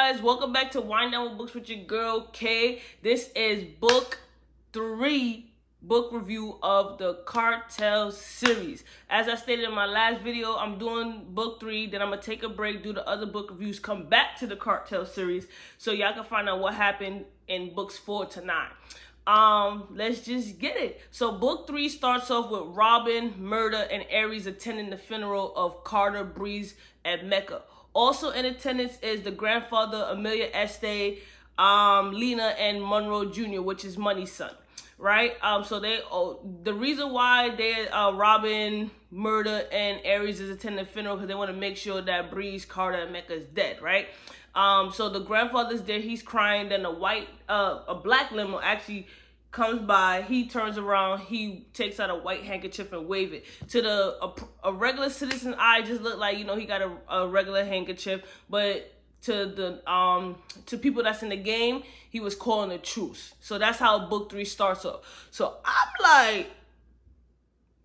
guys? Welcome back to Wind Down with Books with your girl Kay. This is book 3 book review of the Cartel series. As I stated in my last video, I'm doing book 3, then I'm gonna take a break, do the other book reviews, come back to the Cartel series so y'all can find out what happened in books 4 to 9. Let's just get it. So book 3 starts off with Robin, Murder, and Aries attending the funeral of Carter, Breeze, and Mecca. Also in attendance is the grandfather, Amelia Estee, Lena, and Monroe Jr., which is Money's son, right? So the reason why they Robin, Murder, and Aries is attending the funeral because they want to make sure that Breeze, Carter, and Mecca is dead, right? So the grandfather's there, he's crying, then a black limo actually comes by, he turns around, he takes out a white handkerchief and wave it. To a regular citizen eye, just look like, he got a regular handkerchief, but to people that's in the game, he was calling a truce. So that's how book 3 starts off. So I'm like,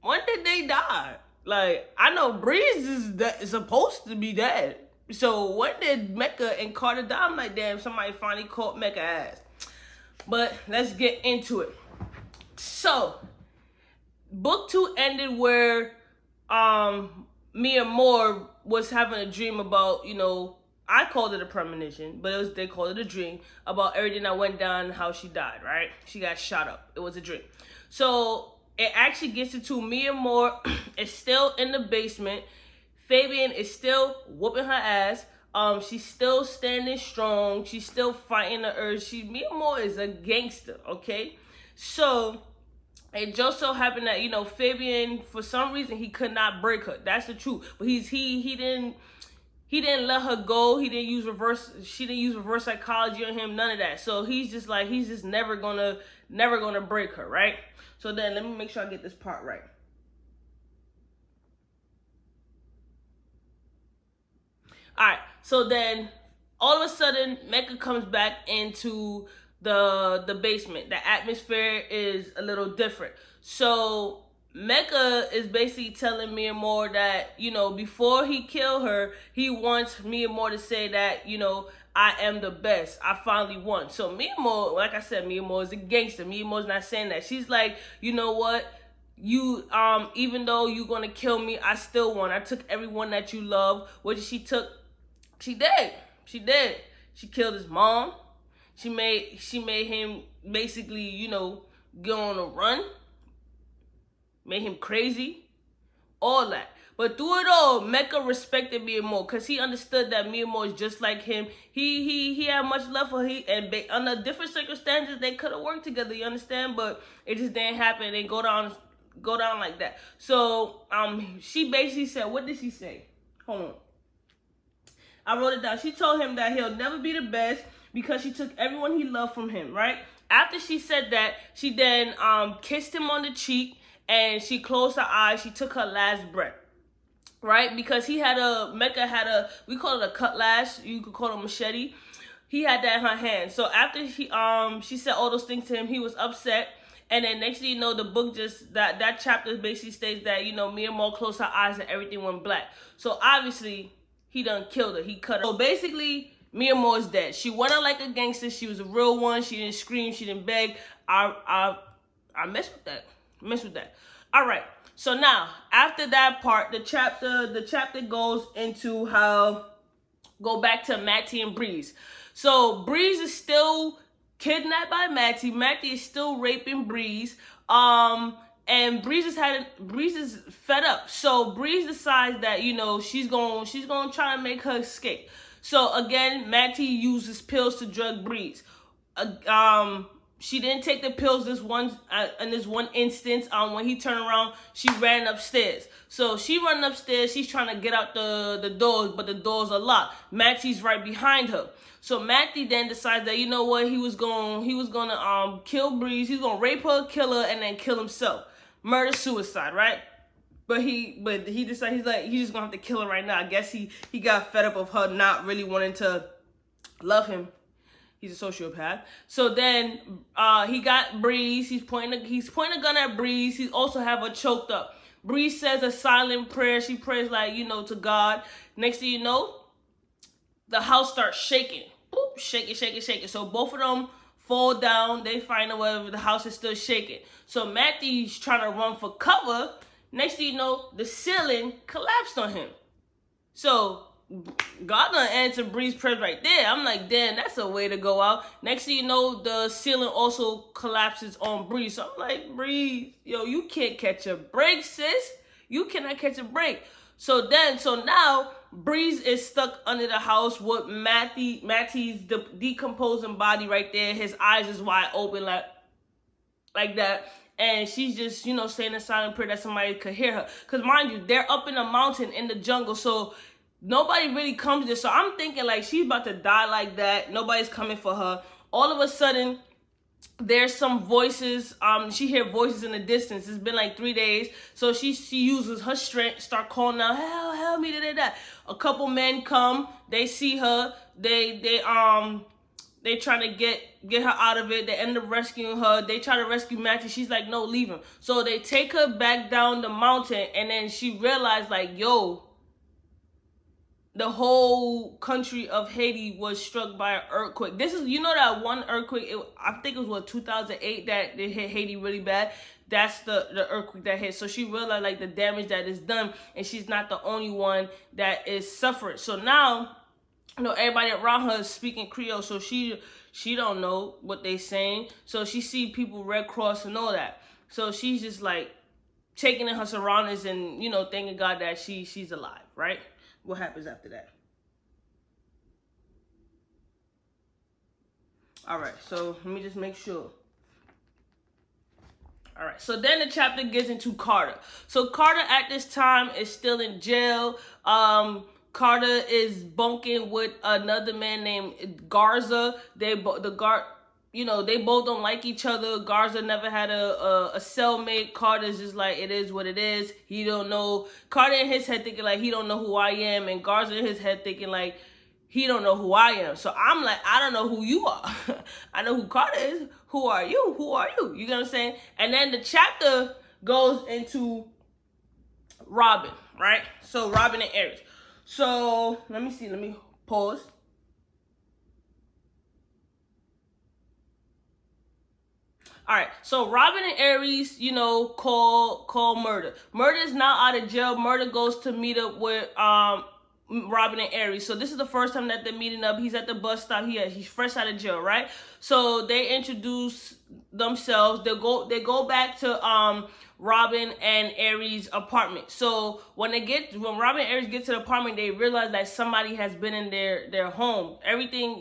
when did they die? Like, I know Breeze is supposed to be dead. So when did Mecca and Carter die? I'm like, damn, somebody finally caught Mecca ass. But let's get into it. So book 2 ended where Miamor was having a dream about, I called it a premonition, but they called it a dream about everything that went down and how she died, right? She got shot up. It was a dream. So it actually gets into Miamor is still in the basement. Fabian is still whooping her ass. She's still standing strong. She's still fighting the urge. Miamor is a gangster, okay? So it just so happened that, Fabian, for some reason, he could not break her. That's the truth. But he didn't let her go. She didn't use reverse psychology on him, none of that. So he's just never gonna break her, right? So then let me make sure I get this part right. Alright, so then all of a sudden Mecca comes back into the basement. The atmosphere is a little different. So Mecca is basically telling Miamor that, before he kill her, he wants Miamor to say that, I am the best. I finally won. So Miamor, like I said, Miamor is a gangster. Miamor's not saying that. She's like, you know what? You, even though you're gonna kill me, I still won. I took everyone that you love. What did she took? She did. She did. She killed his mom. She made him basically, go on a run. Made him crazy. All that. But through it all, Mecca respected Miamor because he understood that Miamor is just like him. He had much love for her. And under different circumstances, they could have worked together, you understand? But it just didn't happen. They go down like that. So she basically said, what did she say? Hold on. I wrote it down. She told him that he'll never be the best because she took everyone he loved from him, right? After she said that, she then kissed him on the cheek and she closed her eyes. She took her last breath, right? Because Mecca had we call it a cutlass. You could call it a machete. He had that in her hand. So after she said all those things to him, he was upset. And then next thing you know, the book that chapter basically states that, Miamor closed her eyes and everything went black. So obviously, he done killed her. He cut her. So basically, Miamor is dead. She went out like a gangster. She was a real one. She didn't scream. She didn't beg. I mess with that. Mess with that. All right. So now, after that part, the chapter goes into go back to Matty and Breeze. So Breeze is still kidnapped by Matty. Matty is still raping Breeze. And Breeze is fed up. So Breeze decides that, she's gonna try to make her escape. So again, Matty uses pills to drug Breeze. She didn't take the pills in this one instance. When he turned around, she ran upstairs. So she running upstairs, she's trying to get out the doors, but the doors are locked. Matty's right behind her. So Matty then decides that, he was gonna kill Breeze. He's gonna rape her, kill her, and then kill himself. Murder suicide, right? But he decided he's just gonna have to kill her right now. I guess he got fed up of her not really wanting to love him. He's a sociopath. So then he got Breeze. He's pointing a gun at Breeze. He also have her choked up. Breeze says a silent prayer. She prays to God. Next thing you know, the house starts shaking. boop, shake it, shake it, shake it. So both of them fall down. They find out whether the house is still shaking. So Matthew's trying to run for cover. Next thing you know, the ceiling collapsed on him. So God done answered Bree's prayers right there. I'm like, damn, that's a way to go out. Next thing you know, the ceiling also collapses on Bree. So I'm like, Bree, yo, you can't catch a break, sis. You cannot catch a break. So now Breeze is stuck under the house with Matty's decomposing body right there. His eyes is wide open like that. And she's just, saying a silent prayer that somebody could hear her. Because mind you, they're up in a mountain in the jungle. So nobody really comes there. So I'm thinking like she's about to die like that. Nobody's coming for her. All of a sudden, there's some voices. She hear voices in the distance. It's been like 3 days. So she uses her strength, start calling out, help me, that. A couple men come. They see her. They try to get her out of it. They end up rescuing her. They try to rescue Matthew. She's like, no, leave him. So they take her back down the mountain, and then she realized like, yo, the whole country of Haiti was struck by an earthquake. This is, that one earthquake, I think it was 2008 that it hit Haiti really bad. That's the earthquake that hit. So she realized like the damage that is done, and she's not the only one that is suffering. So now, everybody around her is speaking Creole, so she don't know what they saying. So she see people Red Cross and all that. So she's just like taking in her surroundings and, thanking God that she's alive, right? What happens after that? All right, so let me just make sure. All right, so then the chapter gets into Carte. So Carte at this time is still in jail. Carte is bunking with another man named Garza. They both don't like each other. Garza never had a cellmate. Carter's just like, it is what it is. He don't know. Carte in his head thinking like, he don't know who I am. And Garza in his head thinking like, he don't know who I am. So I'm like, I don't know who you are. I know who Carte is. Who are you? Who are you? You know what I'm saying? And then the chapter goes into Robin, right? So Robin and Aries. So let me pause. All right, so Robin and Aries, call Murder. Murder is now out of jail. Murder goes to meet up with Robin and Aries. So this is the first time that they're meeting up. He's at the bus stop. He's fresh out of jail, right? So they introduce themselves. They go back to Robin and Aries' apartment. So when Robin and Aries get to the apartment, they realize that somebody has been in their home. Everything,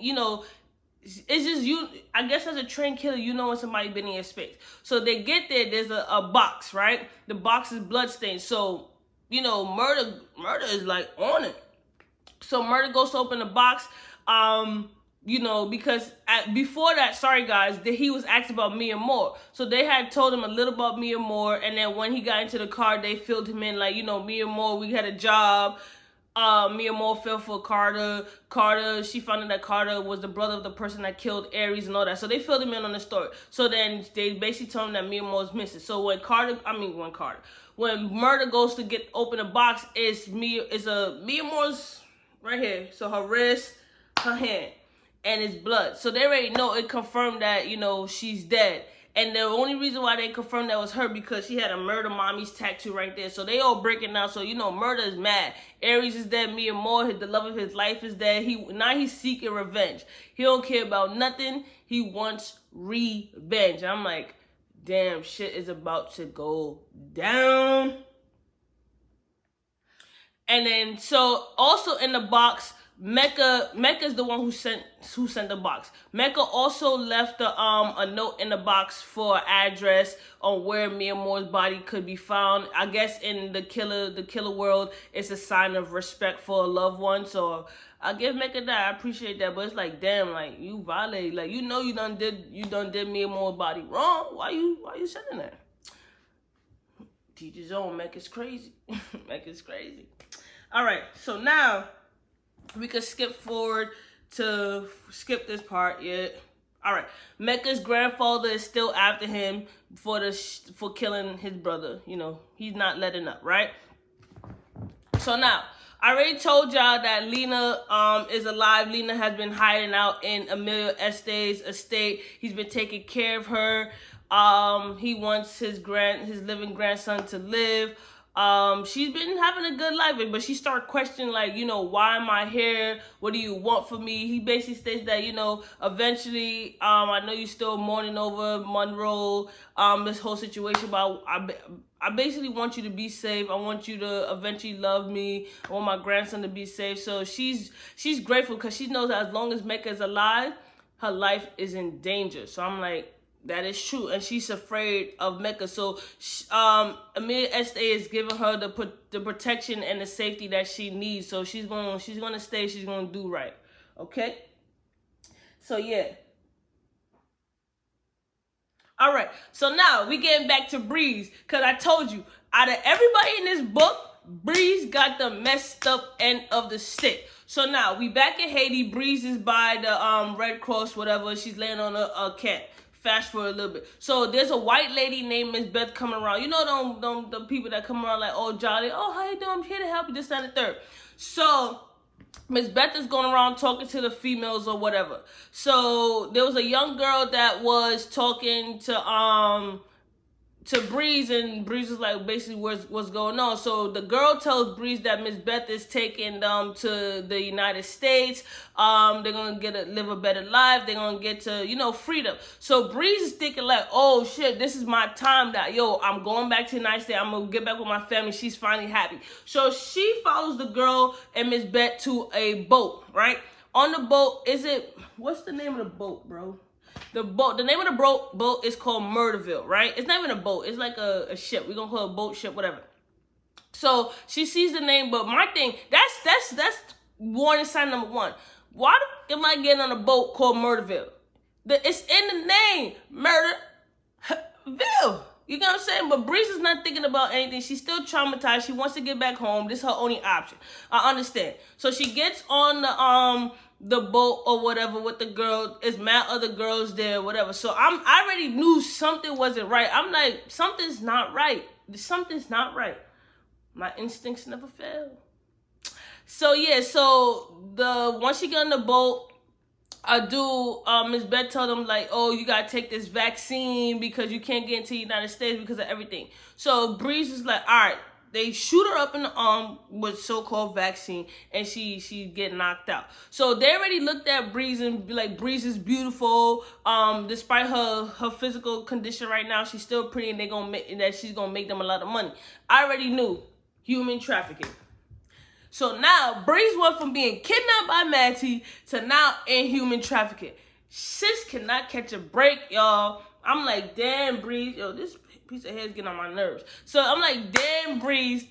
it's just you. I guess as a trained killer, when somebody been in your space. So they get there. There's a box, right? The box is bloodstained. So murder is like on it. So Murder goes to open the box. Because before that, sorry guys, he was asked about Miamor. So they had told him a little about Miamor, and then when he got into the car, they filled him in like, Miamor, we had a job. Miamor fell for Carte. She found out that Carte was the brother of the person that killed Aries and all that. So they filled him in on the story. So then they basically told him that Miamor is missing. So when Murder goes to open the box, Miamor's right here. So her wrist, her hand, and it's blood. So they already know, it confirmed that, she's dead. And the only reason why they confirmed that was her because she had a murder mommy's tattoo right there. So they all breaking down. So, Murder is mad. Aries is dead. Miamor, the love of his life, is dead. Now he's seeking revenge. He don't care about nothing. He wants revenge. I'm like, damn, shit is about to go down. And then, so also in the box, Mecca's the one who sent the box. Mecca also left a note in the box for an address on where Miamor's body could be found. I guess in the killer world, it's a sign of respect for a loved one. So I give Mecca that. I appreciate that, but it's like, damn, like you violated, like you done did Miamor's body wrong. Why you sending that? Teach his own. Mecca's crazy. Mecca's crazy. All right, so now we could skip forward to skip this part. Yeah. All right. Mecca's grandfather is still after him for killing his brother. He's not letting up, right? So now, I already told y'all that Lena is alive. Lena has been hiding out in Emilio Este's estate. He's been taking care of her. He wants his living grandson to live. She's been having a good life, but she started questioning, like, why am I here? What do you want from me? He basically states that, eventually, I know you're still mourning over Monroe, this whole situation, but I basically want you to be safe. I want you to eventually love me. I want my grandson to be safe. So she's grateful because she knows that as long as Mecca is alive, her life is in danger. So I'm like, that is true, and she's afraid of Mecca. So, Amelia Este is giving her the protection and the safety that she needs. So she's gonna stay. She's gonna do right. Okay. So yeah. All right. So now we getting back to Breeze, cause I told you, out of everybody in this book, Breeze got the messed up end of the stick. So now we back in Haiti. Breeze is by the Red Cross, whatever. She's laying on a cat. Fast forward a little bit. So there's a white lady named Miss Beth coming around. You know them the people that come around like, oh, jolly, oh, how you doing? I'm here to help you, this, that, and the third. So Miss Beth is going around talking to the females or whatever. So there was a young girl that was talking to Breeze, and Breeze is like, basically, what's going on. So the girl tells Breeze that Miss Beth is taking them to the United States. They're gonna live a better life. They're gonna get to freedom. So Breeze is thinking like, oh shit, this is my time. That I'm going back to the United States. I'm gonna get back with my family. She's finally happy. So she follows the girl and Miss Beth to a boat. Right on the boat, what's the name of the boat, bro? The name of the boat is called Murderville, right? It's not even a boat. It's like a ship. We're gonna call it a boat, ship, whatever. So she sees the name, but my thing, that's warning sign number one. Why the am I getting on a boat called Murderville? It's in the name, Murderville. You know what I'm saying? But Breeze is not thinking about anything. She's still traumatized. She wants to get back home. This is her only option. I understand. So she gets on the boat or whatever with the girl. It's mad other girls there, whatever. So I already knew something wasn't right. I'm like, something's not right. Something's not right. My instincts never fail. So yeah, once she got on the boat, Miss Beth told them like, oh, you gotta take this vaccine because you can't get into the United States because of everything. So Breeze is like, all right. They shoot her up in the arm with so-called vaccine, and she get knocked out. So they already looked at Breeze and be like, Breeze is beautiful. Despite her physical condition right now, she's still pretty, and she's gonna make them a lot of money. I already knew human trafficking. So now Breeze went from being kidnapped by Matty to now in human trafficking. Sis cannot catch a break, y'all. I'm like, damn, Breeze, this piece of hair is getting on my nerves. So I'm like, damn, Breeze,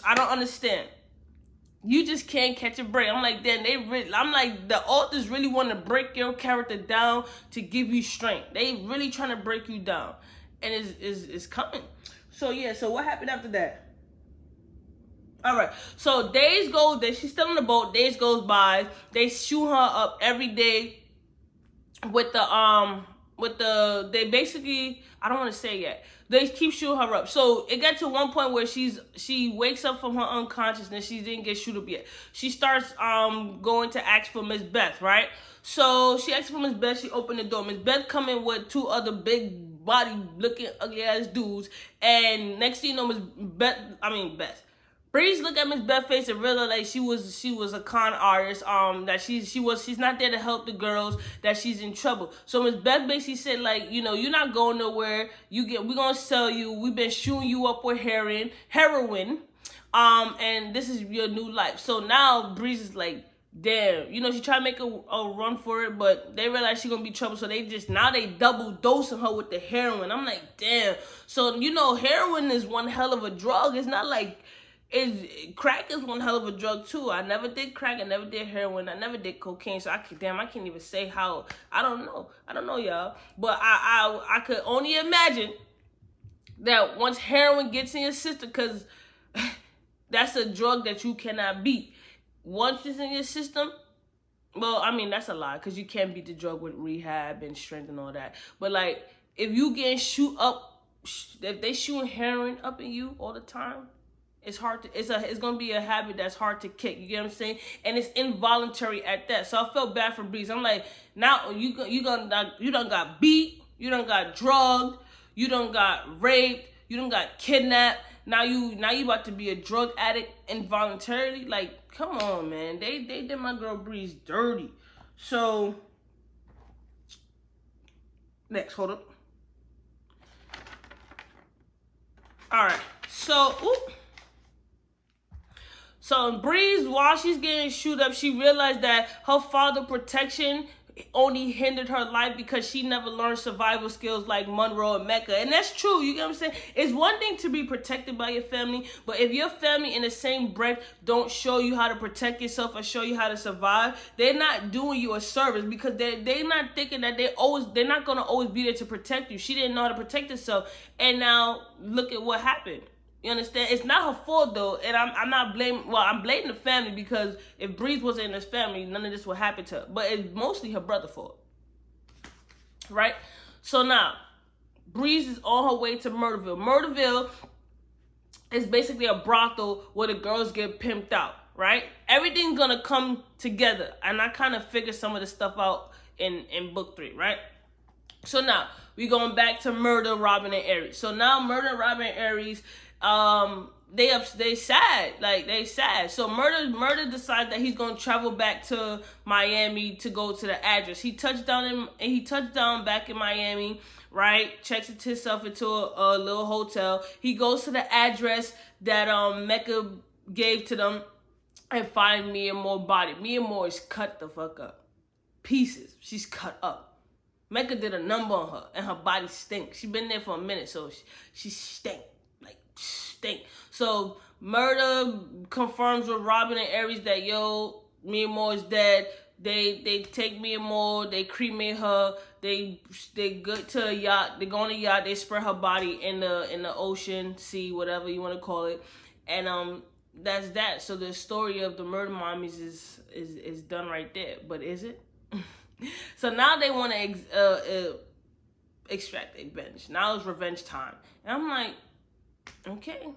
I don't understand. You just can't catch a break. I'm like, damn, I'm like, the authors really want to break your character down to give you strength. They really trying to break you down, and it's coming. So yeah, so what happened after that? All right, so she's still on the boat. Days goes by. They shoot her up every day with they basically, I don't want to say yet. They keep shooting her up. So it got to one point where she wakes up from her unconsciousness. She didn't get shoot up yet. She starts going to ask for Miss Beth, right? So she asks for Miss Beth. She opened the door. Miss Beth come in with two other big body looking ugly ass dudes. And next thing you know, Beth. Breeze looked at Miss Beth's face and realized like she was a con artist. That she's not there to help the girls. That she's in trouble. So Miss Beth basically said like, you're not going nowhere. We're gonna sell you. We've been shooting you up with heroin. And this is your new life. So now Breeze is like, damn. She tried to make a run for it, but they realize she's gonna be trouble. So they double dosing her with the heroin. I'm like, damn. So heroin is one hell of a drug. It's not like. Crack is one hell of a drug too. I never did crack. I never did heroin. I never did cocaine. So I can't even say how. I don't know, y'all. But I could only imagine that once heroin gets in your system, because that's a drug that you cannot beat. Once it's in your system, well, that's a lie, because you can't beat the drug with rehab and strength and all that. But like, if you getting if they shooting heroin up in you all the time, It's hard to it's gonna be a habit that's hard to kick. You get what I'm saying? And it's involuntary at that. So I felt bad for Breeze. I'm like, now you done got beat, you done got drugged, you done got raped, you done got kidnapped. Now you about to be a drug addict involuntarily. Like, come on, man. They did my girl Breeze dirty. So next, hold up. All right. So, So Breeze, while she's getting shoot up, she realized that her father protection only hindered her life because she never learned survival skills like Monroe and Mecca. And that's true, you get what I'm saying? It's one thing to be protected by your family, but if your family in the same breath don't show you how to protect yourself or show you how to survive, they're not doing you a service, because they're not thinking that they're not gonna always be there to protect you. She didn't know how to protect herself, and now look at what happened. You understand? It's not her fault though, and I'm not blaming. Well, I'm blaming the family, because if Breeze wasn't in this family, none of this would happen to her. But it's mostly her brother's fault, right? So now, Breeze is on her way to Murderville. Murderville is basically a brothel where the girls get pimped out, right? Everything's gonna come together, and I kind of figured some of the stuff out in book 3, right? So now we going back to Murder, Robin, and Aries. So now Murder, Robin, and Aries, they sad, like they sad. So Murder decides that he's gonna travel back to Miami to go to the address. He touched down back in Miami, right? Checks himself into a little hotel. He goes to the address that Mecca gave to them and find Miamor's body. Miamor is cut the fuck up, pieces. She's cut up. Mecca did a number on her, and her body stinks. She been there for a minute, so she stink. Like, stink. So, Murder confirms with Robin and Aries that, yo, Miamor is dead. They take Miamor, they cremate her, they go to a yacht, they go on a yacht, they spread her body in the ocean, sea, whatever you want to call it. And that's that. So the story of the Murder Mommies is done right there. But is it? So now they want to extract a revenge. Now it's revenge time. And I'm like, okay,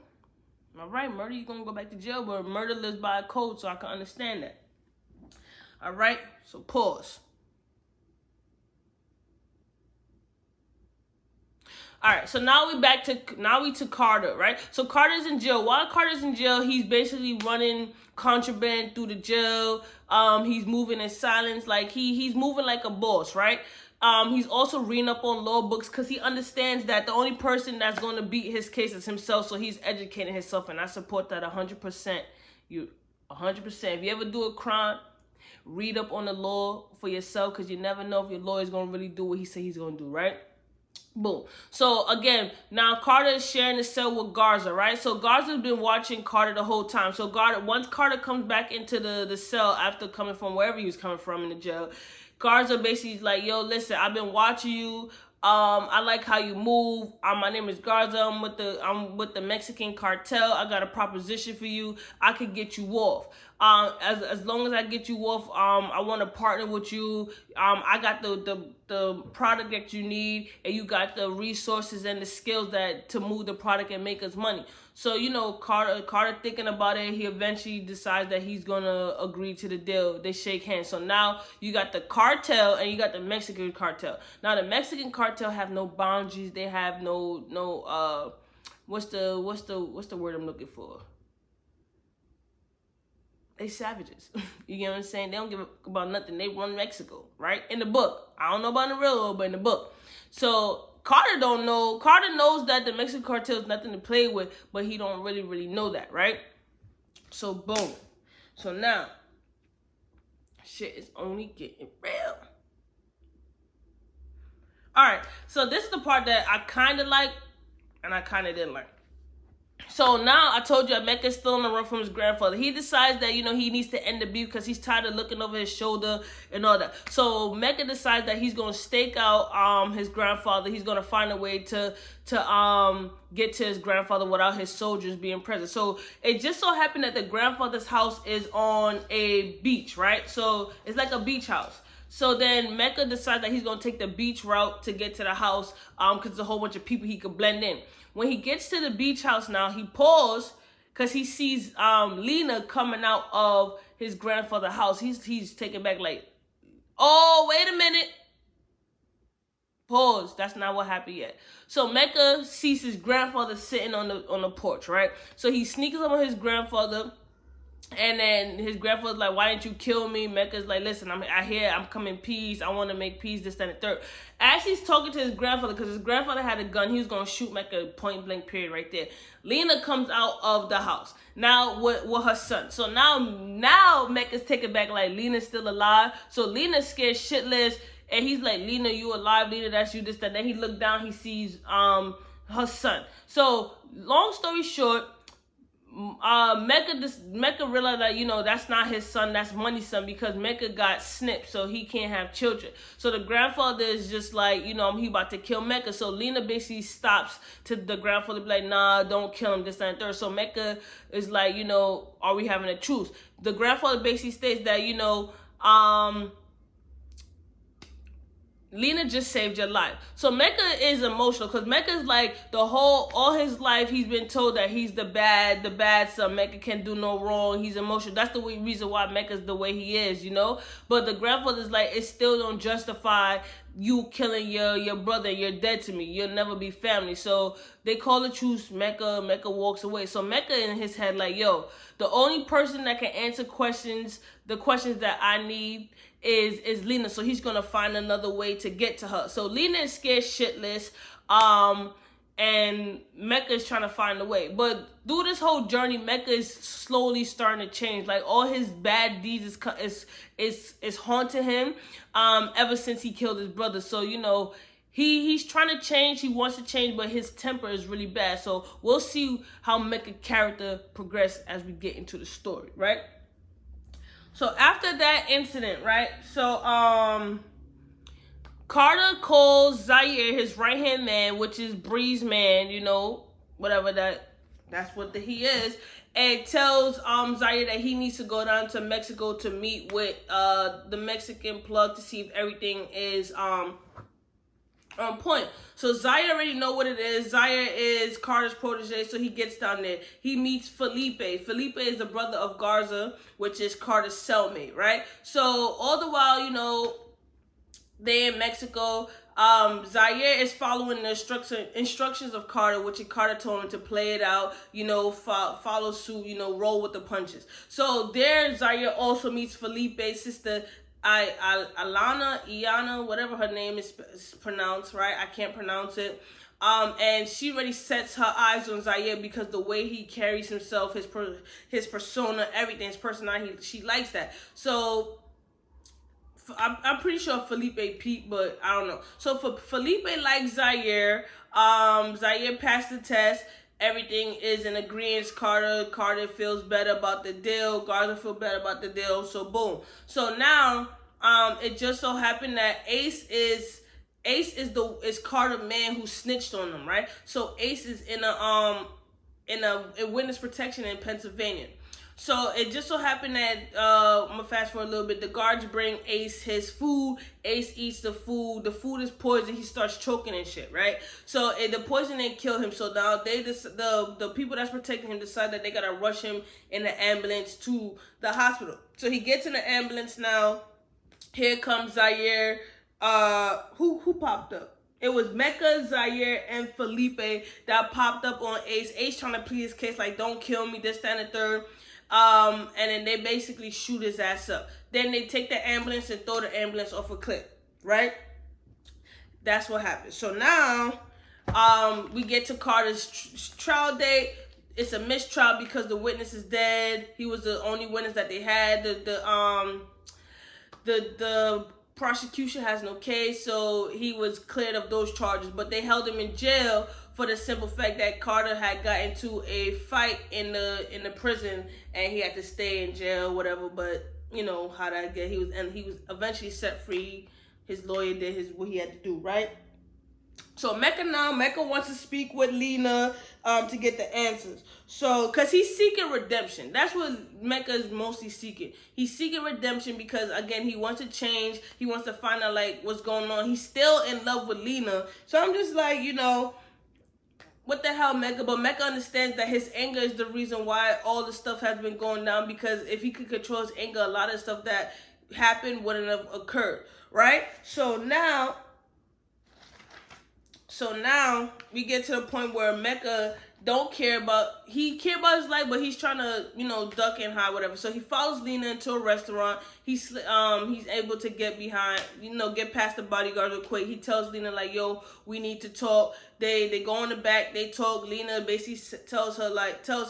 all right, Murder, you're going to go back to jail, but Murder lives by a code, so I can understand that. All right, so pause. All right, so now we to Carter, right? So Carter's in jail. While Carter's in jail, he's basically running contraband through the jail. He's moving in silence, like he's moving like a boss, right? He's also reading up on law books because he understands that the only person that's going to beat his case is himself. So he's educating himself, and I support that 100%. 100%. If you ever do a crime, read up on the law for yourself, because you never know if your lawyer's going to really do what he said he's going to do, right? Boom. So again, now Carter is sharing the cell with Garza, right? So Garza's been watching Carter the whole time. So once Carter comes back into the cell after coming from wherever he was coming from in the jail, Garza basically is like, yo, listen, I've been watching you. I like how you move. My name is Garza. I'm with the Mexican cartel. I got a proposition for you. I could get you off. As long as I get you off, I want to partner with you. I got the product that you need, and you got the resources and the skills to move the product and make us money. So, you know, Carter thinking about it, he eventually decides that he's gonna agree to the deal. They shake hands. So now you got the cartel and you got the Mexican cartel. Now the Mexican cartel have no boundaries. They have no what's the word I'm looking for? They savages. You get what I'm saying? They don't give a about nothing. They run Mexico, right? In the book. I don't know about in the real world, but in the book. So Carter don't know. Carter knows that the Mexican cartel is nothing to play with, but he don't really know that, right? So boom. So now, shit is only getting real. All right. So this is the part that I kind of like, and I kind of didn't like. So now I told you Mecca's still on the run from his grandfather. He decides that, you know, he needs to end the beef because he's tired of looking over his shoulder and all that. So Mecca decides that he's going to stake out his grandfather. He's going to find a way to get to his grandfather without his soldiers being present. So it just so happened that the grandfather's house is on a beach, right? So it's like a beach house. So then Mecca decides that he's going to take the beach route to get to the house because there's a whole bunch of people he could blend in. When he gets to the beach house now, he paused because he sees Lena coming out of his grandfather's house. He's taken back like, oh, wait a minute. Pause. That's not what happened yet. So Mecha sees his grandfather sitting on the porch, right? So he sneaks up on his grandfather, and then his grandfather's like, "Why didn't you kill me?" Mecha's like, "Listen, I'm coming peace. I want to make peace. This, that, and the third." As he's talking to his grandfather, because his grandfather had a gun, he was gonna shoot Mecha point blank. Period. Right there. Lena comes out of the house now with her son. So now Mecha's taken back like Lena's still alive. So Lena's scared shitless. And he's like, "Lena, you alive? Lena, that's you, this, that." Then he looked down, he sees her son. So long story short, Mecha realized that, that's not his son, that's Money's son, because Mecha got snipped, so he can't have children. So the grandfather is just like, he about to kill Mecha. So Lena basically stops to the grandfather, be like, "Nah, don't kill him, this, that, and third." So Mecha is like, "Are we having a truce?" The grandfather basically states that, Lena just saved your life. So Mecha is emotional, because Mecha's like, all his life he's been told that he's the bad son. Mecha can do no wrong. He's emotional. That's the reason why Mecha's the way he is, But the grandfather's like, it still don't justify you killing your brother. You're dead to me. You'll never be family. So they call a truce. Mecha walks away. So Mecha in his head like, yo, the only person that can answer the questions that I need is Lena. So he's gonna find another way to get to her. So Lena is scared shitless, and Mecha is trying to find a way. But through this whole journey, Mecha is slowly starting to change. Like, all his bad deeds is haunting him, ever since he killed his brother. So he's trying to change. He wants to change, but his temper is really bad. So we'll see how Mecha character progress as we get into the story, right? So after that incident, right? So Carter calls Zaire, his right-hand man, which is Bree's man, whatever that's what he is, and tells Zaire that he needs to go down to Mexico to meet with the Mexican plug to see if everything is on point. So Zaire already know what it is. Zaire is Carter's protege, so he gets down there. He meets Felipe. Felipe is the brother of Garza, which is Carter's cellmate, right? So all the while, they're in Mexico. Zaire is following the instructions of Carter, which Carter told him to play it out, follow suit, roll with the punches. So there, Zaire also meets Felipe's sister, Iana, whatever her name is pronounced, right? I can't pronounce it. And she already sets her eyes on Zaire because the way he carries himself, his persona, everything, his personality, she likes that. So I'm pretty sure Felipe peaked, but I don't know. So for Felipe likes Zaire. Zaire passed the test. Everything is in agreement. Carter feels better about the deal. Garza feels better about the deal. So boom. So now, it just so happened that Ace is Carter's man who snitched on him, right? So Ace is in witness protection in Pennsylvania. So it just so happened that, I'm gonna fast forward a little bit, the guards bring Ace his food. Ace eats the food. The food is poison. He starts choking and shit, right? So the poison didn't kill him. So now the people that's protecting him decide that they gotta rush him in the ambulance to the hospital. So he gets in the ambulance now. Here comes Zaire. Who popped up? It was Mecha, Zaire, and Felipe that popped up on Ace. Ace trying to plead his case, like, don't kill me, this, that, and the third. And then they basically shoot his ass up. Then they take the ambulance and throw the ambulance off a cliff, right? That's what happened. So now, we get to Carter's trial date. It's a mistrial because the witness is dead. He was the only witness that they had. The prosecution has no case, so he was cleared of those charges. But they held him in jail for the simple fact that Carter had got into a fight in the prison, and he had to stay in jail, whatever. But how that get? He was eventually set free. His lawyer did what he had to do, right? So Mecha wants to speak with Lena to get the answers. So, because he's seeking redemption. That's what Mecha is mostly seeking. He's seeking redemption because, again, he wants to change. He wants to find out, like, what's going on. He's still in love with Lena. So I'm just like, what the hell, Mecca? But Mecca understands that his anger is the reason why all the stuff has been going down, because if he could control his anger, a lot of stuff that happened wouldn't have occurred, right? So now we get to the point where Mecca don't care about, he care about his life, but he's trying to, duck and hide, whatever. So he follows Lena into a restaurant. He's able to get behind, get past the bodyguard real quick. He tells Lena like, yo, we need to talk. They go in the back, they talk. Lena basically tells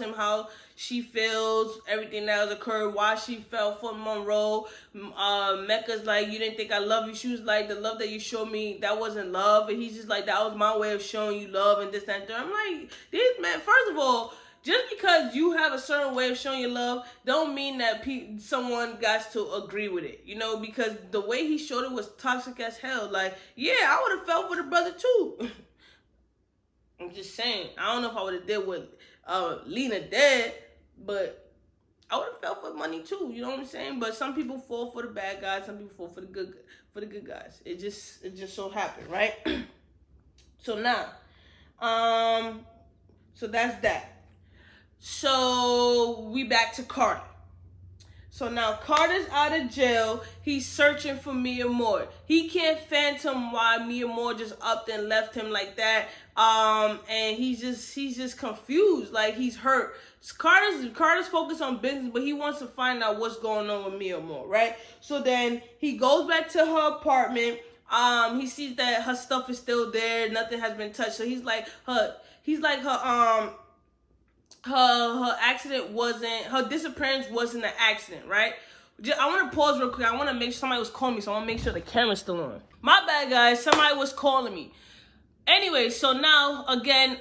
him how she feels, everything that has occurred, why she fell for Monroe. Mecca's like, you didn't think I love you. She was like, the love that you showed me, that wasn't love. And he's just like, that was my way of showing you love and this, that, and that. I'm like, this man, first of all, just because you have a certain way of showing your love, don't mean that someone got to agree with it, because the way he showed it was toxic as hell. Like, yeah, I would have fell for the brother too. I'm just saying, I don't know if I would have did what Lena did, but I would have fell for money too. You know what I'm saying? But some people fall for the bad guys, some people fall for the good guys. It just so happened, right? So now, so that's that. So we back to Carte. So now Carter's out of jail. He's searching for Miamor. He can't phantom why Miamor just upped and left him like that. And he's just confused. Like, he's hurt. Carter's focused on business, but he wants to find out what's going on with Miamor, right? So then he goes back to her apartment. He sees that her stuff is still there. Nothing has been touched. So he's like her accident wasn't, her disappearance wasn't an accident, right? I want to pause real quick. I want to make sure somebody was calling me, so I want to make sure the camera's still on. My bad, guys. Somebody was calling me. Anyway, so now again,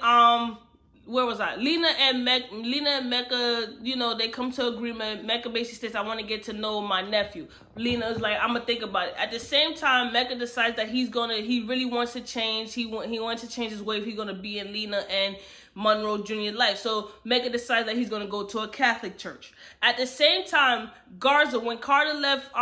where was I? Lena and Mecca, they come to agreement. Mecca basically says, I want to get to know my nephew. Lena's like, I'm gonna think about it. At the same time, Mecca decides that he really wants to change. He wants to change his way if he's gonna be in Lena and Monroe Jr.'s life. So Mecca decides that he's gonna go to a Catholic church. At the same time, Garza, when Carter left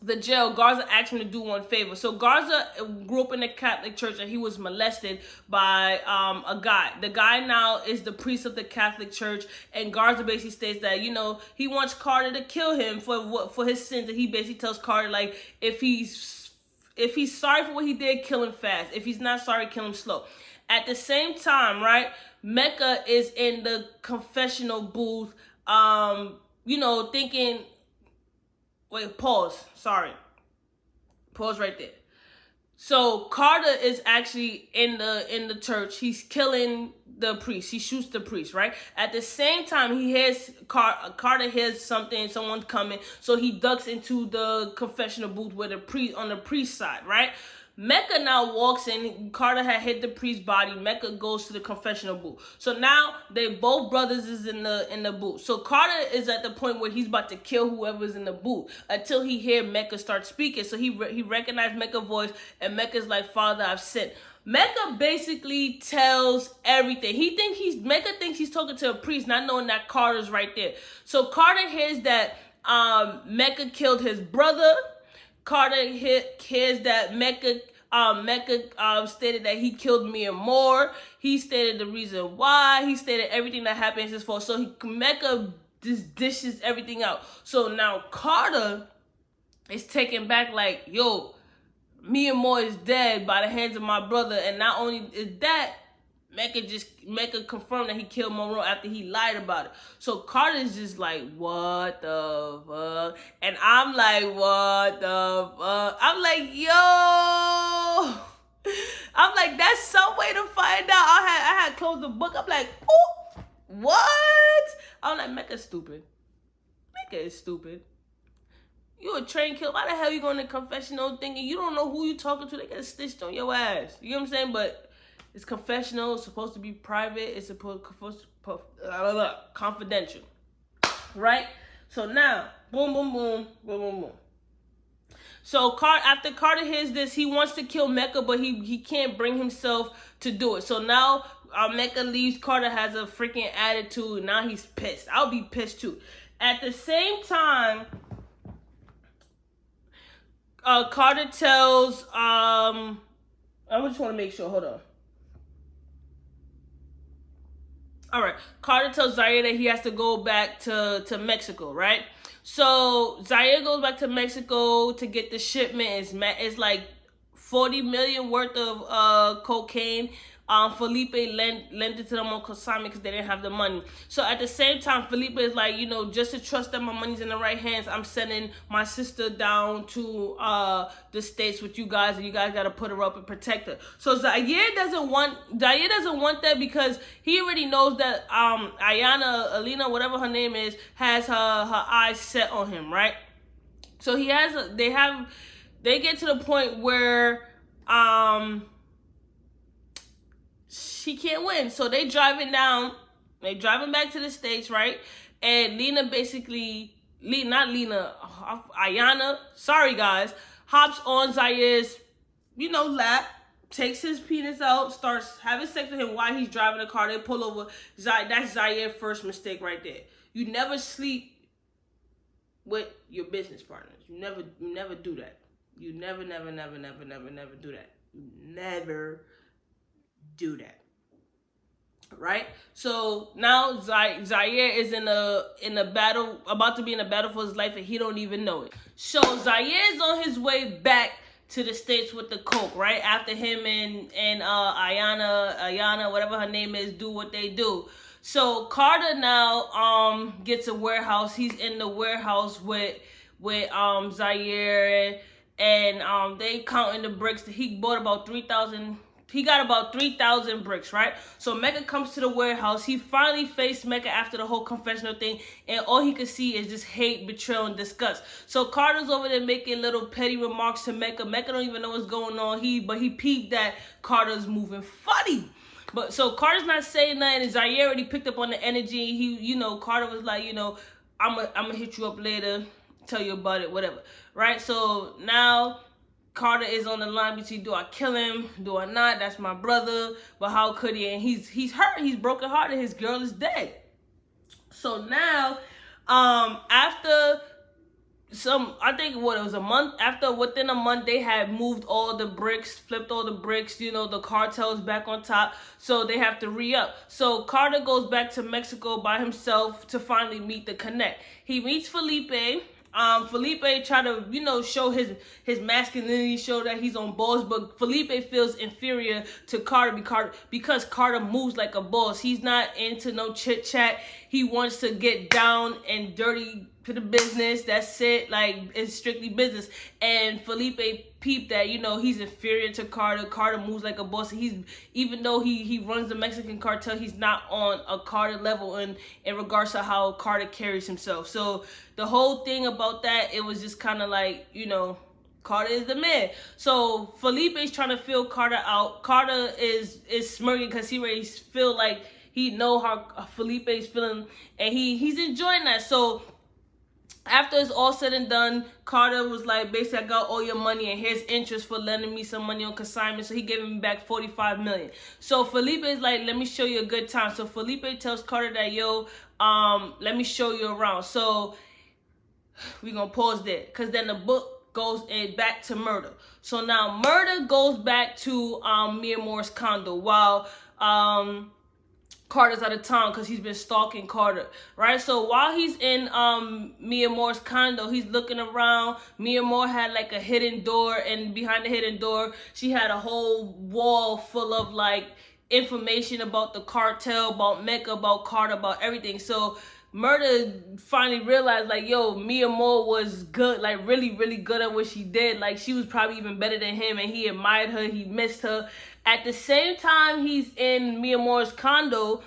the jail, Garza asked him to do one favor. So Garza grew up in a Catholic church and he was molested by a guy. The guy now is the priest of the Catholic church, and Garza basically states that, he wants Carter to kill him for his sins, and he basically tells Carter, like, if he's sorry for what he did, kill him fast. If he's not sorry, kill him slow. At the same time, right, Mecca is in the confessional booth, thinking, wait, pause, sorry. Pause right there. So Carter is actually in the church. He's killing the priest. He shoots the priest, right? At the same time, he hears Carter hears someone's coming, so he ducks into the confessional booth where on the priest side, right? Mecca now walks in. Carter had hit the priest's body. Mecca goes to the confessional booth. So now they both brothers is in the booth. So Carter is at the point where he's about to kill whoever's in the booth until he hear Mecca start speaking. So he recognized Mecca's voice, and Mecca's like, Father, I've sinned. Mecca basically tells everything. Mecca thinks he's talking to a priest, not knowing that Carter's right there. So Carter hears that Mecca killed his brother. Carter hears that Mecca stated that he killed Miamor. He stated the reason why. He stated everything that happened is his fault. So Mecca just dishes everything out. So now Carter is taken back like, yo, Miamor is dead by the hands of my brother. And not only is that, Mecca confirmed that he killed Monroe after he lied about it. So Carter's just like, what the fuck? And I'm like, what the fuck? I'm like, yo. I'm like, that's some way to find out. I had closed the book. I'm like, oh, what? I'm like, Mecca's stupid. Mecca is stupid. You a trained killer. Why the hell you going to confessional thinking you don't know who you talking to? They got stitched on your ass. You know what I'm saying? But it's confessional. It's supposed to be private. It's supposed confidential, right? So now, boom, boom, boom, boom, boom, boom. So after Carter hears this, he wants to kill Mecca, but he can't bring himself to do it. So now Mecca leaves. Carter has a freaking attitude. Now he's pissed. I'll be pissed too. At the same time, Carter tells I just want to make sure. Hold on. All right. Carter tells Zaire that he has to go back to Mexico, right? So Zaire goes back to Mexico to get the shipment. It's like 40 million worth of cocaine. Felipe lent it to them on consignment because they didn't have the money. So at the same time, Felipe is like, just to trust that my money's in the right hands, I'm sending my sister down to the States with you guys, and you guys gotta put her up and protect her. So Zaire doesn't want that because he already knows that Alina, whatever her name is, has her eyes set on him, right? So they get to the point where she can't win. So they driving back to the States, right? And Ayana, sorry guys, hops on Zaire's, lap, takes his penis out, starts having sex with him while he's driving the car. They pull over. That's Zaire's first mistake right there. You never sleep with your business partners. You never do that. You never do that. You never do that. Right? So now Zaire is in a battle, about to be in a battle for his life, and he don't even know it. So Zaire is on his way back to the States with the coke, right? After him and Ayana, whatever her name is, do what they do. So Carter now gets a warehouse. He's in the warehouse with Zaire, and they counting the bricks. He bought about 3,000. He got about 3,000 bricks, right? So Mecca comes to the warehouse. He finally faced Mecca after the whole confessional thing, and all he could see is just hate, betrayal, and disgust. So Carter's over there making little petty remarks to Mecca. Mecca don't even know what's going on. But he peeped that Carter's moving funny. But so Carter's not saying nothing, and Zaire already picked up on the energy. Carter was like, I'm gonna hit you up later, tell you about it, whatever, right? So now Carter is on the line between, do I kill him? Do I not? That's my brother. But how could he? And he's hurt. He's brokenhearted. His girl is dead. So now, after I think it was a month, within a month, they had moved all the bricks, flipped all the bricks, the cartel's back on top. So they have to re-up. So Carter goes back to Mexico by himself to finally meet the connect. He meets Felipe. Felipe tried to, show his masculinity, show that he's on balls, but Felipe feels inferior to Carter because Carter moves like a boss. He's not into no chit chat. He wants to get down and dirty to the business. That's it. Like, it's strictly business. And Felipe peeped that, he's inferior to Carter. Carter moves like a boss. Even though he runs the Mexican cartel, he's not on a Carter level in regards to how Carter carries himself. So the whole thing about that, it was just kind of like, Carter is the man. So Felipe's trying to feel Carter out. Carter is smirking because he already feel like he know how Felipe's feeling, and he's enjoying that. So after it's all said and done, Carter was like, basically, I got all your money and here's interest for lending me some money on consignment. So he gave him back 45 million. So Felipe is like, let me show you a good time. So Felipe tells Carter that, let me show you around. So we're going to pause there, because then the book goes back to murder. So now murder goes back to Miamor's condo while Carter's out of town because he's been stalking Carter, right? So while he's in Miamor's condo, he's looking around. Miamor had like a hidden door, and behind the hidden door, she had a whole wall full of like information about the cartel, about Mecca, about Carter, about everything. So Murder finally realized, like, Miamor was good, like really, really good at what she did. Like, she was probably even better than him, and he admired her, he missed her. At the same time he's in Miamor's condo,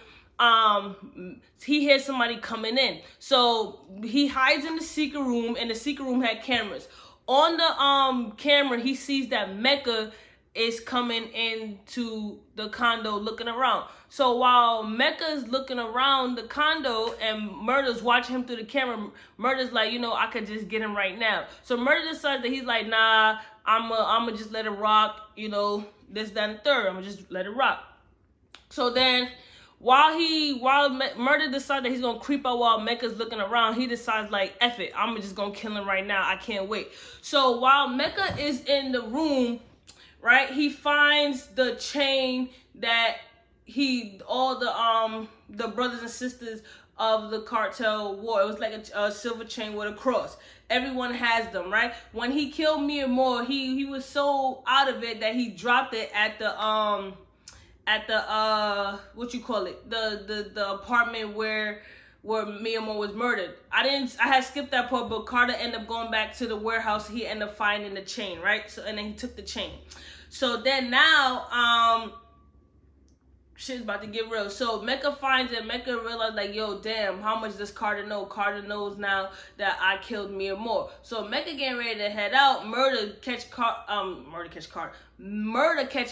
he hears somebody coming in. So he hides in the secret room, and the secret room had cameras. On the camera, he sees that Mecca is coming into the condo looking around. So while Mecca's looking around the condo and Murder's watching him through the camera, Murder's like, I could just get him right now. So Murder decides that he's like, nah, I'ma just let it rock, this, that, and third. I'ma just let it rock. So then while Murder decides that he's gonna creep out while Mecca's looking around, he decides, like, F it, I'm just gonna kill him right now. I can't wait. So while Mecca is in the room, right, he finds the chain that all the brothers and sisters of the cartel wore. It was like a silver chain with a cross. Everyone has them, right? When he killed Miamor, he was so out of it that he dropped it at the what you call it, the apartment where Miamor was murdered. I had skipped that part, but Carte ended up going back to the warehouse. He ended up finding the chain, right? So and then he took the chain. So then now shit's about to get real. So Mecca finds it. Mecca realized like, yo, damn, how much does Carte know? Carte knows now that I killed Miamor. So Mecca getting ready to head out. Murder catch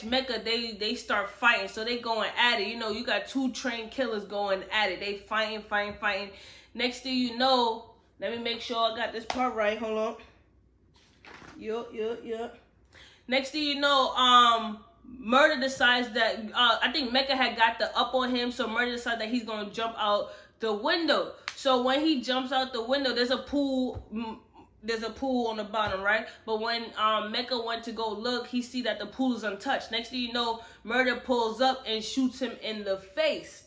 Mecca. They start fighting. So they going at it. You know, you got two trained killers going at it. They fighting. Next thing you know, let me make sure I got this part right. Hold on. Yup. Next thing you know, Murder decides that I think Mecca had got the up on him, so Murder decides that he's gonna jump out the window. So when he jumps out the window, there's a pool on the bottom, right? But when Mecca went to go look, he see that the pool is untouched. Next thing you know, Murder pulls up and shoots him in the face,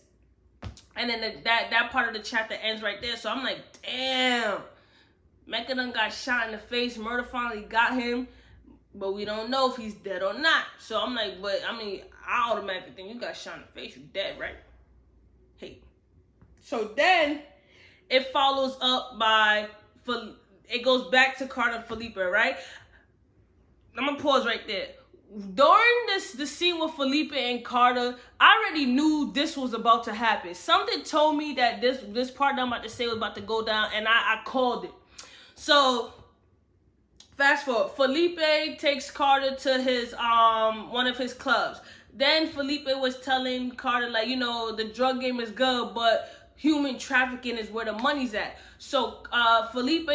and then that part of the chapter ends right there. So I'm like, damn, Mecca done got shot in the face. Murder finally got him. But we don't know if he's dead or not. So I'm like, but I mean, I automatically think you got shot in the face, you dead, right? Hey. So then it follows up by, it goes back to Carte and Felipe, right? I'm gonna pause right there. During the scene with Felipe and Carte, I already knew this was about to happen. Something told me that this part that I'm about to say was about to go down, and I called it. So fast forward, Felipe takes Carte to his one of his clubs. Then Felipe was telling Carte, like, you know, the drug game is good, but human trafficking is where the money's at. So Felipe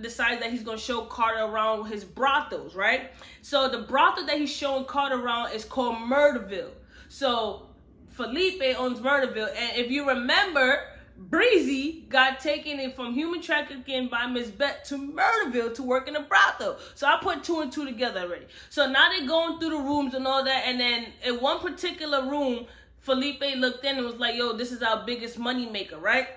decides that he's gonna show Carte around his brothels, right? So the brothel that he's showing Carte around is called Murderville. So Felipe owns Murderville, and if you remember, Breezy got taken in from human trafficking by Miss Bet to Murderville to work in a brothel. So I put two and two together already. So now they're going through the rooms and all that, and then in one particular room, Felipe looked in and was like, yo, this is our biggest money maker, right?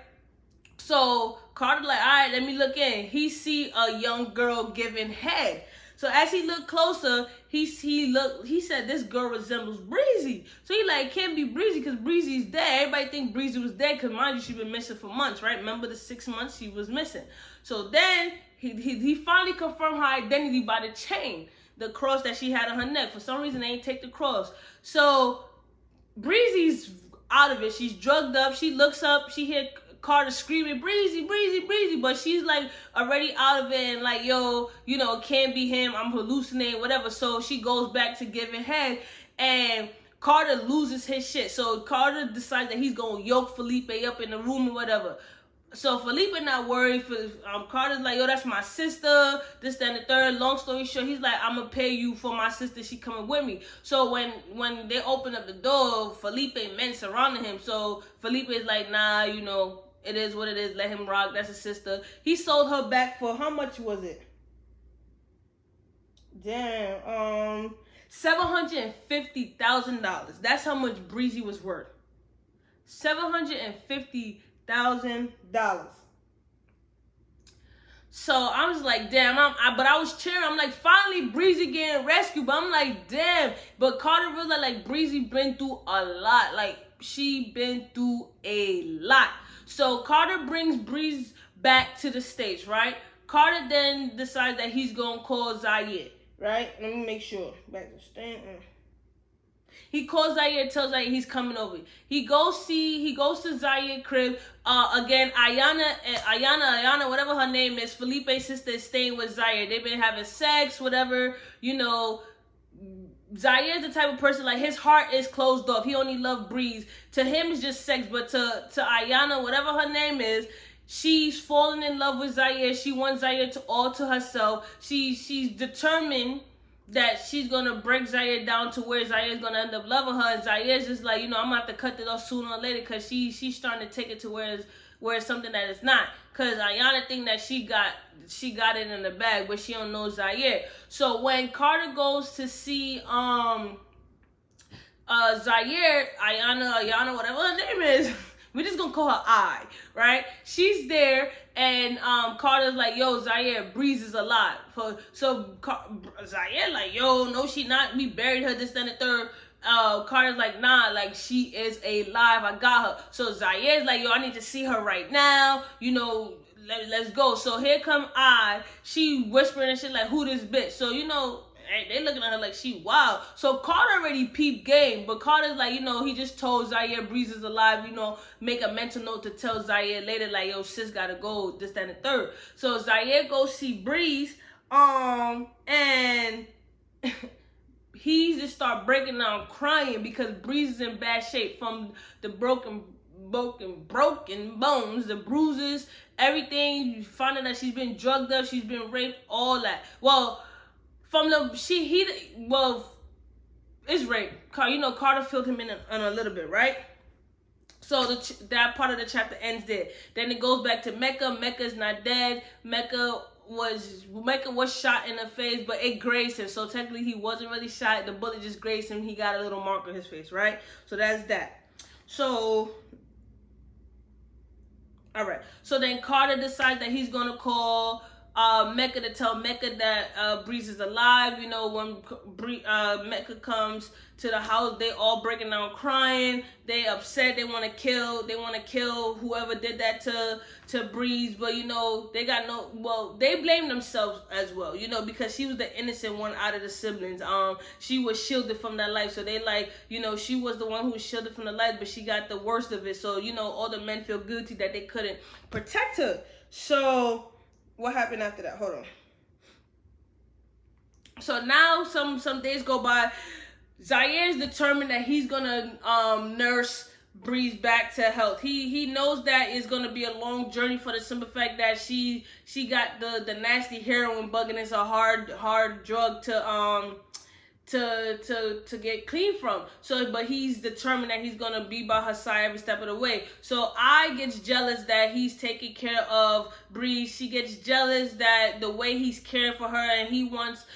So Carte like, all right, let me look in. He see a young girl giving head. So as he looked closer, he said this girl resembles Breezy. So he like, can't be Breezy because Breezy's dead. Everybody think Breezy was dead because mind you, she's been missing for months, right? Remember the 6 months she was missing. So then he finally confirmed her identity by the chain, the cross that she had on her neck. For some reason they ain't take the cross. So Breezy's out of it. She's drugged up. She looks up. She hear Carte screaming, Breezy, Breezy, Breezy. But she's like already out of it and like, yo, you know, it can't be him. I'm hallucinating, whatever. So she goes back to giving head and Carte loses his shit. So Carte decides that he's going to yoke Felipe up in the room or whatever. So Felipe not worried. Carter's like, yo, that's my sister, this, that, and the third. Long story short, he's like, I'm going to pay you for my sister. She coming with me. So when they open up the door, Felipe men surrounding him. So Felipe is like, nah, you know, it is what it is. Let him rock. That's his sister. He sold her back for, how much was it? Damn, $750,000. That's how much Breezy was worth. $750,000. So I was like, damn, but I was cheering. I'm like, finally Breezy getting rescued. But I'm like, damn. But Carte realized like Breezy been through a lot. Like she been through a lot. So Carte brings Breeze back to the States, right? Carte then decides that he's gonna call Zaire, right? Let me make sure. Back to stand. He calls Zaire, tells Zaire he's coming over. He goes to Zaire's crib. Again, Ayana, whatever her name is, Felipe's sister is staying with Zaire. They've been having sex, whatever, you know. Zaire is the type of person, like, his heart is closed off. He only loves Breeze. To him, it's just sex. But to Ayana, whatever her name is, she's falling in love with Zaire. She wants Zaire all to herself. She's determined that she's going to break Zaire down to where Zaire's going to end up loving her. And Zaire's just like, you know, I'm going to have to cut this off sooner or later because she's starting to take it to where it's something that it's not. Because Ayana think that she got it in the bag, but she don't know Zaire. So when Carte goes to see Zaire, Ayana, whatever her name is, we're just gonna call her I, right? She's there, and Carter's like, yo, Zaire, Breeze is alive. Zaire like, yo, no, she not. We buried her, this, then, the third. Carter's like, nah, like, she is alive. I got her. So Zaire's like, yo, I need to see her right now. You know, let's go. So here come I. She whispering and shit like, who this bitch? So, you know, they looking at her like she wild. So Carter already peeped game, but Carter's like, you know, he just told Zaire Breeze is alive, you know, make a mental note to tell Zaire later, like, yo, sis gotta go, this, that, and the third. So Zaire goes see Breeze, and he just start breaking down crying because Breeze is in bad shape from the broken bones, the bruises, everything. You find out that she's been drugged up, she's been raped, all that. Well, it's rape. You know, Carter filled him in a little bit, right? So that part of the chapter ends there. Then it goes back to Mecca. Mecca's not dead. Mecca was shot in the face, but it grazed him. So technically he wasn't really shot. The bullet just grazed him. He got a little mark on his face, right? So that's that. So, all right. So then Carter decides that he's gonna call Mecca to tell Mecca that Breeze is alive. You know, when Mecca comes to the house, they all breaking down crying. They upset. They want to kill whoever did that to Breeze. But you know, they blame themselves as well. You know, because she was the innocent one out of the siblings. She was shielded from that life. So they like, you know, she was the one who was shielded from the life, but she got the worst of it. So you know, all the men feel guilty that they couldn't protect her. So what happened after that? Hold on. So now some days go by. Zaire's determined that he's gonna nurse Breeze back to health. He knows that it's gonna be a long journey for the simple fact that she got the nasty heroin bug, and it's a hard drug to get clean from. So, but he's determined that he's gonna be by her side every step of the way. So I gets jealous that he's taking care of Breeze. She gets jealous that the way he's caring for her, and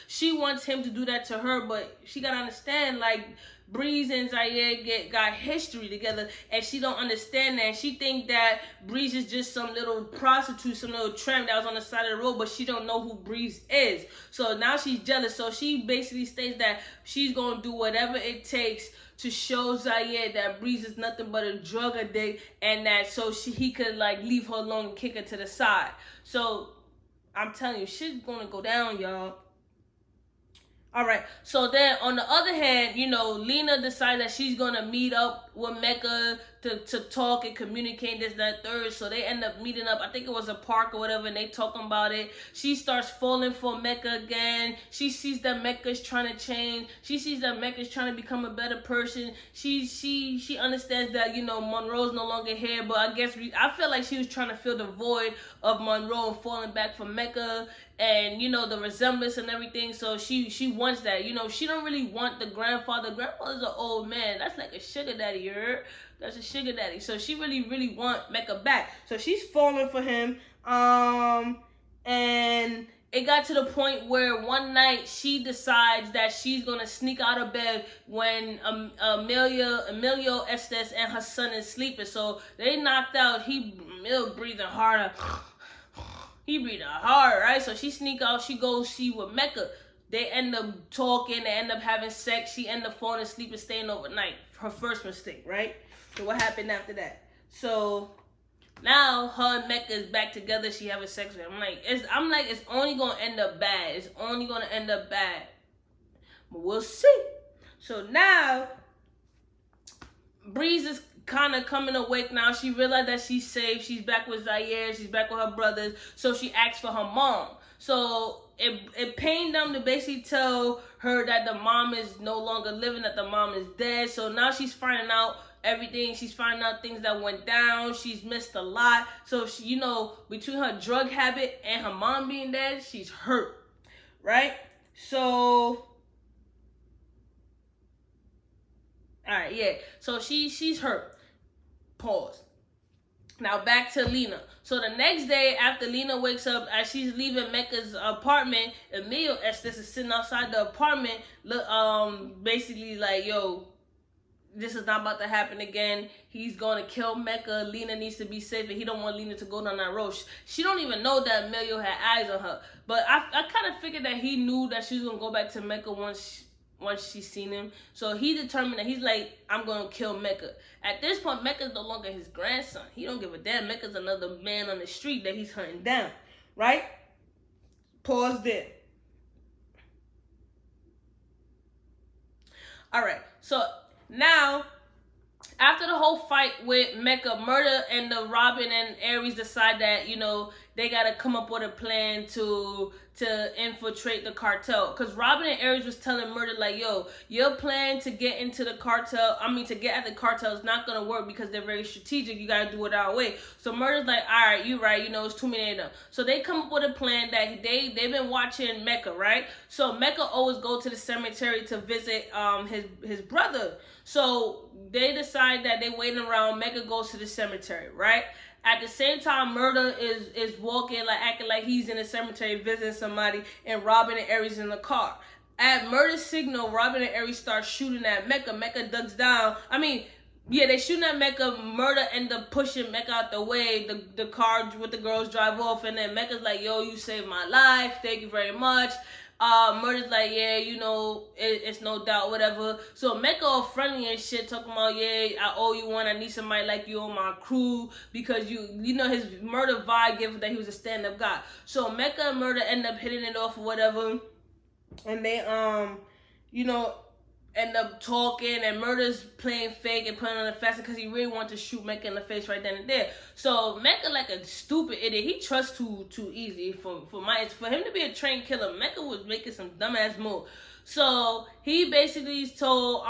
she wants him to do that to her, but she gotta understand, like, Breeze and Zaire got history together, and she don't understand that. And she think that Breeze is just some little prostitute, some little tramp that was on the side of the road, but she don't know who Breeze is. So now she's jealous. So she basically states that she's gonna do whatever it takes to show Zaire that Breeze is nothing but a drug addict, and that he could like leave her alone and kick her to the side. So I'm telling you, shit's gonna go down, y'all. All right. So then, on the other hand, you know, Lena decides that she's gonna meet up with Mecca to talk and communicate this, that, third. So they end up meeting up. I think it was a park or whatever, and they talking about it. She starts falling for Mecca again. She sees that Mecca's trying to change. She sees that Mecca's trying to become a better person. She understands that, you know, Monroe's no longer here, but I feel like she was trying to fill the void of Monroe and falling back for Mecca, and you know, the resemblance and everything. So she wants that. You know, she don't really want the grandfather. Grandfather's an old man. That's like a sugar daddy, you heard? That's a sugar daddy. So she really want Mecca back. So she's falling for him. And it got to the point where one night she decides that she's gonna sneak out of bed when Emilio Estes and her son is sleeping. So they knocked out. Emilio breathing harder. He breathing hard, right? So she sneak out. She goes see with Mecca. They end up talking. They end up having sex. She end up falling asleep and staying overnight. Her first mistake, right? So what happened after that? So now her and Mecca is back together. She having sex with him. I'm like, it's only gonna end up bad. It's only gonna end up bad. But we'll see. So now Breeze is kind of coming awake now. She realized that she's safe. She's back with Zaire. She's back with her brothers. So she asks for her mom. So it pained them to basically tell her that the mom is no longer living, that the mom is dead. So now she's finding out everything. She's finding out things that went down. She's missed a lot. So she, you know, between her drug habit and her mom being dead, she's hurt, right? So all right, yeah. So she's hurt. Pause. Now back to Lena. So the next day after Lena wakes up, as she's leaving Mecca's apartment, Emilio Estes is sitting outside the apartment, basically like, yo, this is not about to happen again. He's going to kill Mecca. Lena needs to be safe, and he don't want Lena to go down that road. She don't even know that Emilio had eyes on her. But I kind of figured that he knew that she was going to go back to Mecca once she seen him. So he determined that he's like, I'm going to kill Mecca. At this point, Mecca's no longer his grandson. He don't give a damn. Mecca's another man on the street that he's hunting down. Right? Pause there. Alright, so now, after the whole fight with Mecca, Murder and the Robin and Ares decide that, you know, they gotta come up with a plan to infiltrate the cartel. Cause Robin and Ares was telling Murder like, yo, your plan to get into the cartel, to get at the cartel is not gonna work because they're very strategic. You gotta do it our way. So Murder's like, all right, you right, you know, it's too many of them. So they come up with a plan that they've been watching Mecca, right? So Mecca always go to the cemetery to visit his brother. So they decide that they waiting around. Mecca goes to the cemetery, right? At the same time, Murder is walking, like acting like he's in the cemetery visiting somebody, and Robin and Ares in the car. At Murder's signal, Robin and Ares start shooting at Mecca. Mecca ducks down. They shooting at Mecca. Murder end up pushing Mecca out the way. The car with the girls drive off, and then Mecca's like, yo, you saved my life. Thank you very much. Murder's like, yeah, you know, it's no doubt, whatever. So Mecca all friendly and shit, talking about, yeah, I owe you one. I need somebody like you on my crew because you know his Murder vibe gave that he was a stand-up guy. So Mecca and Murder end up hitting it off or whatever, and they end up talking, and Murder's playing fake and putting on the fast because he really wanted to shoot Mecca in the face right then and there. So Mecca, like a stupid idiot, he trusts too easy for him to be a trained killer. Mecca was making some dumbass move. So he basically told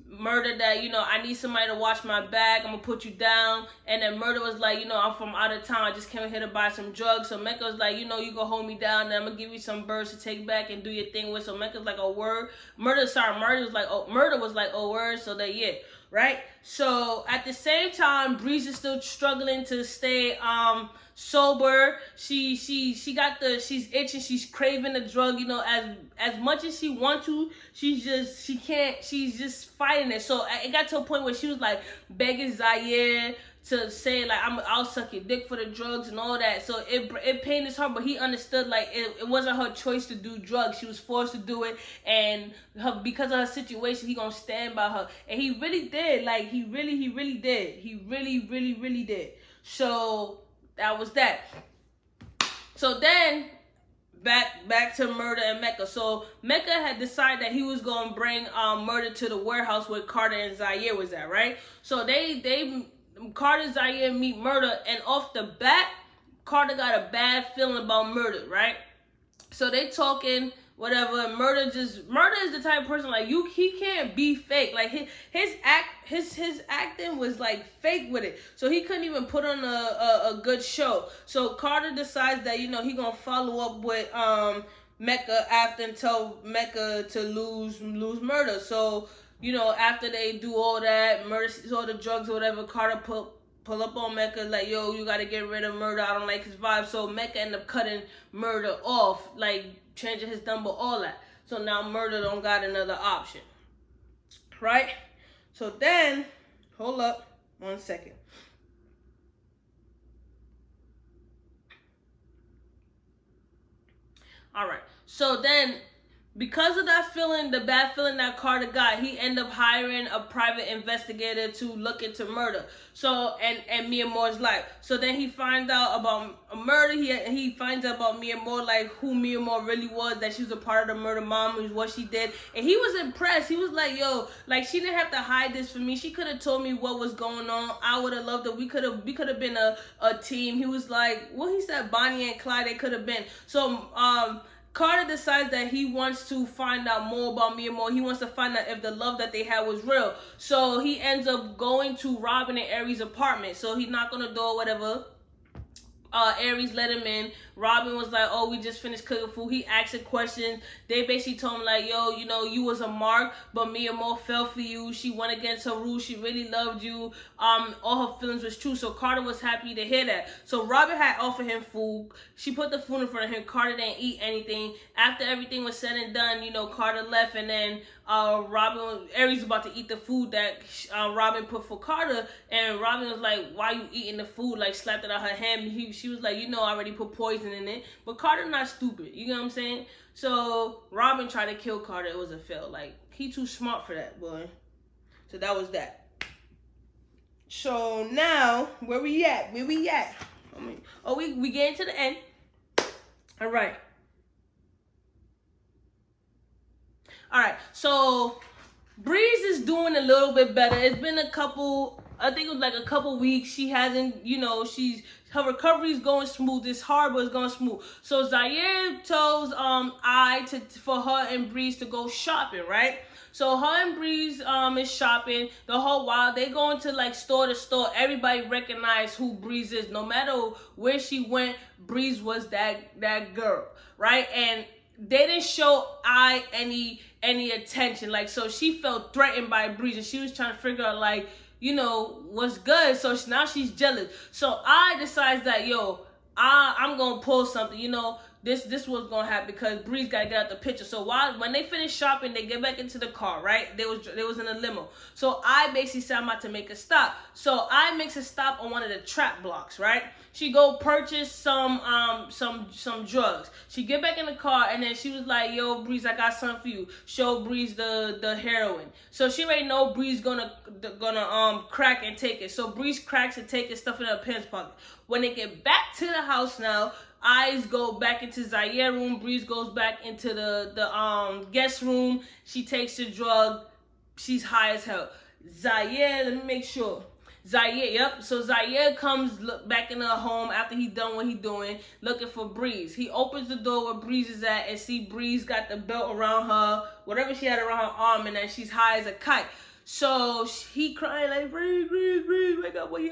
Murder that, you know, I need somebody to watch my back. I'm gonna put you down. And then Murder was like, you know, I'm from out of town. I just came here to buy some drugs. So Mecca was like, you know, you go hold me down. Then I'm gonna give you some birds to take back and do your thing with. So Mecca's like, oh word. Murder was like, oh word. So they right. So at the same time, Breeze is still struggling to stay sober. She's itching, she's craving the drug, you know, as much as she wants to, she's just fighting it. So it got to a point where she was like begging Zaire to say like, I'll suck your dick for the drugs and all that. So it pained his heart, but he understood like it wasn't her choice to do drugs. She was forced to do it, and because of her situation, he gonna stand by her. And he really did. Like he really did. He really did. So that was that. So then back to Murder and Mecca. So Mecca had decided that he was gonna bring Murder to the warehouse where Carte and Zaire was at, right? So Carte and Zaire meet Murder, and off the bat, Carte got a bad feeling about Murder, right? So they talking, whatever. And Murder is the type of person like he can't be fake. Like his acting was like fake with it. So he couldn't even put on a good show. So Carte decides that, you know, he gonna follow up with Mecca after and tell Mecca to lose Murder. So, you know, after they do all that, Murder sees all the drugs or whatever, Carte pull up on Mecca like, yo, you gotta get rid of Murder. I don't like his vibe. So Mecca end up cutting Murder off, like changing his number, all that. So now Murder don't got another option, right? So then, hold up 1 second. All right. So then, because of that feeling, the bad feeling that Carte got, he ended up hiring a private investigator to look into Murder. So, and Miamor's life. So then he finds out about Murder. He finds out about Miamor, like who Miamor really was, that she was a part of the Murder Mom, was what she did. And he was impressed. He was like, yo, like she didn't have to hide this from me. She could have told me what was going on. I would have loved it. We could have been a team. He was like, well, he said Bonnie and Clyde, they could have been. So, Carte decides that he wants to find out more about Miamor. He wants to find out if the love that they had was real. So he ends up going to Robin and Ares' apartment. So he knocked on the door, whatever. Aries let him in. Robin was like, "Oh, we just finished cooking food." He asked a question. They basically told him like, "Yo, you know, you was a mark, but Miamor fell for you. She went against her rules. She really loved you. All her feelings was true." So Carte was happy to hear that. So Robin had offered him food. She put the food in front of him. Carte didn't eat anything. After everything was said and done, you know, Carte left, and then Aries was about to eat the food that Robin put for Carte, and Robin was like, "Why you eating the food?" Like slapped it out her hand. She was like, "You know, I already put poison in it." But Carte not stupid. You know what I'm saying? So Robin tried to kill Carte. It was a fail. Like, he too smart for that, boy. So that was that. So now, where we at? We getting to the end. All right. So Breeze is doing a little bit better. It's been a couple, I think it was like a couple weeks. She hasn't, you know, her recovery is going smooth. It's hard, but it's going smooth. So Zaire tells for her and Breeze to go shopping, right? So her and Breeze is shopping the whole while. They go into like store to store. Everybody recognize who Breeze is. No matter where she went, Breeze was that girl, right? And they didn't show any attention. Like, so she felt threatened by Breeze, and she was trying to figure out, like, you know, what's good. So now she's jealous. So I decides that, yo, I'm gonna pull something. You know, this was gonna happen because Breeze gotta get out the picture. So when they finish shopping, they get back into the car, right? They was in a limo. So I basically said I'm about to make a stop. So I makes a stop on one of the trap blocks, right? She go purchase some drugs. She get back in the car, and then she was like, "Yo, Breeze, I got something for you." Show Breeze the heroin. So she already know Breeze gonna crack and take it. So Breeze cracks and take it, stuff in her pants pocket. When they get back to the house now, Eyes go back into Zaire room. Breeze goes back into the guest room. She takes the drug. She's high as hell. Zaire, let me make sure. Zaire, yep. So Zaire comes back in her home after he done what he doing, looking for Breeze. He opens the door where Breeze is at and see Breeze got the belt around her, whatever she had around her arm, and then she's high as a kite. So he crying like, Breeze, Breeze, Breeze, wake up, wake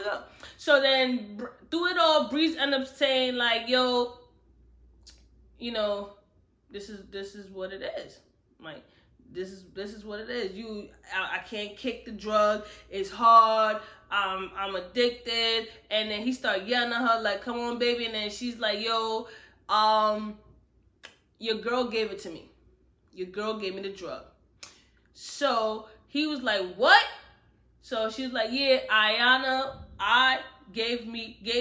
up. So then through it all, Breeze end up saying like, yo, you know, this is what it is. Like, this is what it is. I can't kick the drug. It's hard. I'm addicted. And then he started yelling at her like, "Come on, baby." And then she's like, "Yo, your girl gave it to me. Your girl gave me the drug." So he was like, "What?" So she was like, "Yeah, I gave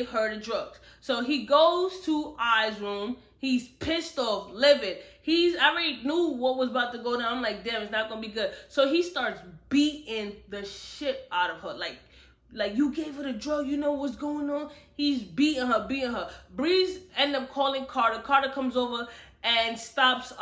her the drugs." So he goes to I's room. He's pissed off, livid. I already knew what was about to go down. I'm like, damn, it's not gonna be good. So he starts beating the shit out of her. Like you gave her the drug, you know what's going on? He's beating her. Breeze end up calling Carte. Carte comes over and stops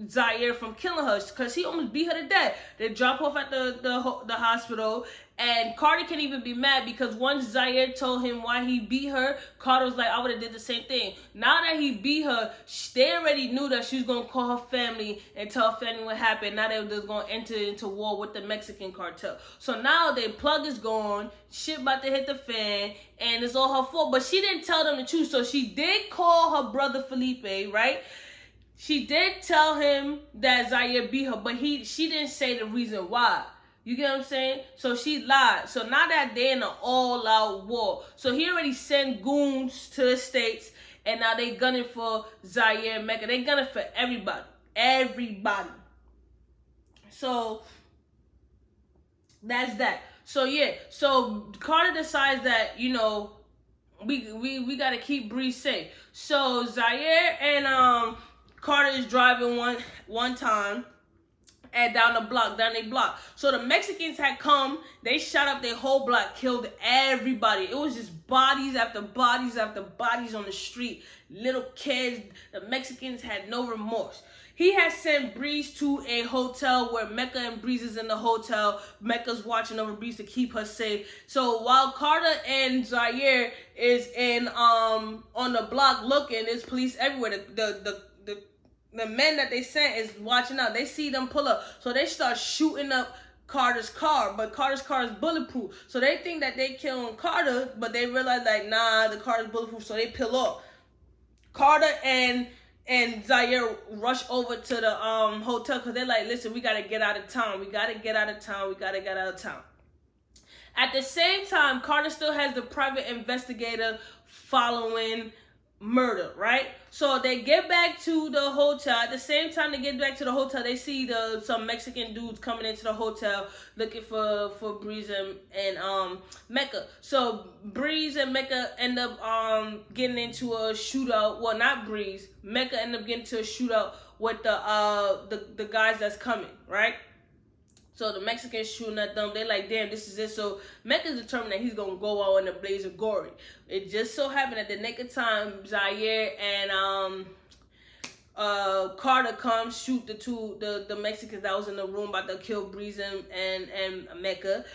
Zaire from killing her because he almost beat her to death. They drop off at the hospital, and Carte can't even be mad because once Zaire told him why he beat her, Carte was like, "I would have did the same thing." Now that he beat her, they already knew that she was gonna call her family and tell her family what happened. Now they was gonna enter into war with the Mexican cartel. So now their plug is gone, shit about to hit the fan, and it's all her fault. But she didn't tell them the truth, so she did call her brother Felipe, right? She did tell him that Zaire beat her, but she didn't say the reason why. You get what I'm saying? So she lied. So now that they're in an all-out war. So he already sent goons to the States, and now they gunning for Zaire and Mecca. They gunning for everybody. Everybody. So that's that. So yeah. So Carte decides that, you know, we gotta keep Breeze safe. So Zaire and Carte is driving one time and down their block. So the Mexicans had come, they shot up their whole block, killed everybody. It was just bodies after bodies after bodies on the street. Little kids. The Mexicans had no remorse. He had sent Breeze to a hotel where Mecca and Breeze is in the hotel. Mecca's watching over Breeze to keep her safe. So while Carte and Zaire is in on the block looking, there's police everywhere. The men that they sent is watching out. They see them pull up. So they start shooting up Carter's car, but Carter's car is bulletproof. So they think that they killing Carter, but they realize like, nah, the car is bulletproof, so they peel off. Carter and Zaire rush over to the hotel because they're like, listen, we gotta get out of town. We gotta get out of town. We gotta get out of town. At the same time, Carter still has the private investigator following murder, right? So they get back to the hotel. At the same time they get back to the hotel, they see some Mexican dudes coming into the hotel looking for Breeze and Mecca. So Breeze and Mecca end up getting into a shootout. Well, not Breeze. Mecca end up getting into a shootout with the guys that's coming, right? So the Mexicans shooting at them. They like, damn, this is it. So Mecca's determined that he's going to go out in a blaze of glory. It just so happened at the nick of time, Zaire and Carter comes, shoot the Mexicans that was in the room about to kill Breeze and Mecca.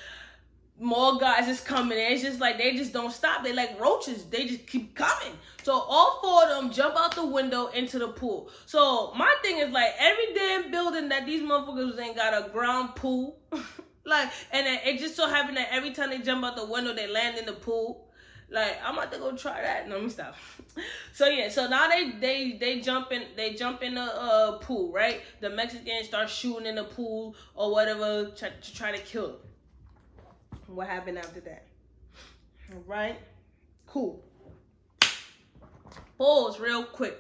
More guys is coming in. It's just like they just don't stop. They like roaches. They just keep coming. So all four of them jump out the window into the pool. So my thing is like every damn building that these motherfuckers ain't got a ground pool. Like, and then it just so happened that every time they jump out the window, they land in the pool. Like, I'm about to go try that. No, let me stop. So yeah, so now they jump in the pool, right? The Mexicans start shooting in the pool or whatever to try to kill them. What happened after that? All right, cool. Pause real quick.